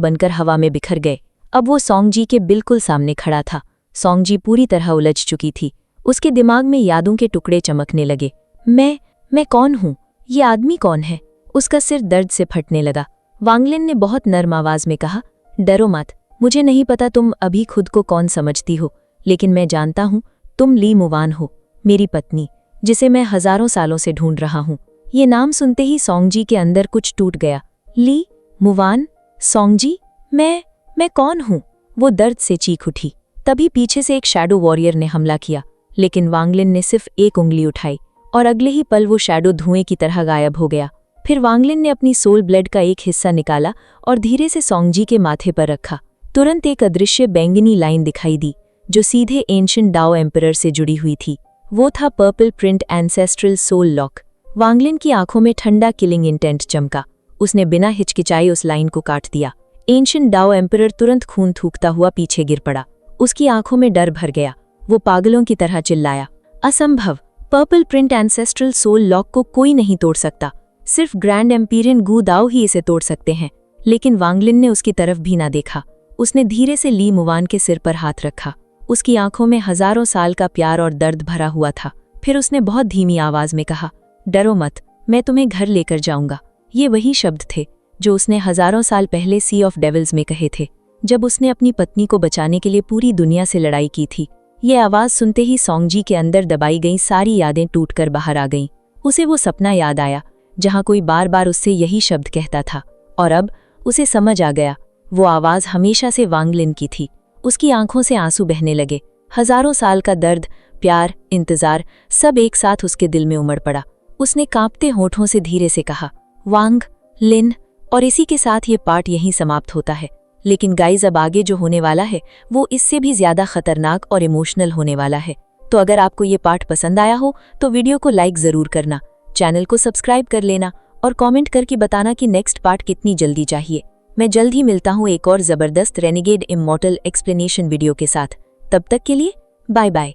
बनकर हवा में बिखर गए। अब वो सोंगजी के बिल्कुल सामने खड़ा था। सोंगजी पूरी तरह उलझ चुकी थी। उसके दिमाग में यादों के टुकड़े चमकने लगे। मैं कौन हूँ? ये आदमी कौन है? उसका सिर दर्द से फटने लगा। वांगलिन ने बहुत नर्म आवाज में कहा, डरो मत। मुझे नहीं पता तुम अभी खुद को कौन समझती हो, लेकिन मैं जानता हूँ तुम ली मुवान हो, मेरी पत्नी, जिसे मैं हजारों सालों से ढूंढ रहा हूँ। ये नाम सुनते ही सोंगजी के अंदर कुछ टूट गया। ली मुवान? सोंगजी? मैं कौन हूँ? वो दर्द से चीख उठी। तभी पीछे से एक शैडो वॉरियर ने हमला किया, लेकिन वांगलिन ने सिर्फ एक उंगली उठाई और अगले ही पल वो शैडो धुएं की तरह गायब हो गया। फिर वांगलिन ने अपनी सोल ब्लेड का एक हिस्सा निकाला और धीरे से सोंगजी के माथे पर रखा। तुरंत एक अदृश्य बैंगनी लाइन दिखाई दी, जो सीधे एंशिएंट दाओ एम्परर से जुड़ी हुई थी। वो था purple print ancestral soul lock. Wang Lin की आंखों में ठंडा किलिंग इंटेंट चमका। उसने बिना हिचकिचाए उस लाइन को काट दिया। एंशिएंट दाओ एम्परर तुरंत खून थूकता हुआ पीछे गिर पड़ा। उसकी आंखों में डर भर गया। वो पागलों की तरह चिल्लाया, असंभव! Purple print ancestral soul lock को कोई नहीं तोड़ सकता। सिर्फ ग्रैंड एम्पीरियन गू दाओ ही इसे तोड़ सकते हैं। लेकिन वांगलिन ने उसकी तरफ भी ना देखा। उसने धीरे से ली मुवान के सिर पर हाथ रखा। उसकी आंखों में हजारों साल का प्यार और दर्द भरा हुआ था। फिर उसने बहुत धीमी आवाज में कहा, डरो मत, मैं तुम्हें घर लेकर जाऊंगा। ये वही शब्द थे जो उसने हजारों साल पहले सी ऑफ डेविल्स में कहे थे, जब उसने अपनी पत्नी को बचाने के लिए पूरी दुनिया से लड़ाई की थी। ये आवाज सुनते ही सोंगजी के अंदर दबाई गई सारी यादें टूटकर बाहर आ गईं। उसे वो सपना याद आया जहां कोई बार बार उससे यही शब्द कहता था, और अब उसे समझ आ गया, वो आवाज हमेशा से वांगलिन की थी। उसकी आंखों से आंसू बहने लगे। हजारों साल का दर्द, प्यार, इंतजार, सब एक साथ उसके दिल में उमड़ पड़ा। उसने कांपते होठों से धीरे से कहा, वांग लिन। और इसी के साथ ये पार्ट यहीं समाप्त होता है। लेकिन गाइज, अब आगे जो होने वाला है वो इससे भी ज्यादा खतरनाक और इमोशनल होने वाला है। तो अगर आपको ये पार्ट पसंद आया हो तो वीडियो को लाइक जरूर करना, चैनल को सब्सक्राइब कर लेना और कमेंट करके बताना कि नेक्स्ट पार्ट कितनी जल्दी चाहिए। मैं जल्द ही मिलता हूँ एक और जबरदस्त रेनिगेड इमॉर्टल एक्सप्लेनेशन वीडियो के साथ। तब तक के लिए बाय बाय।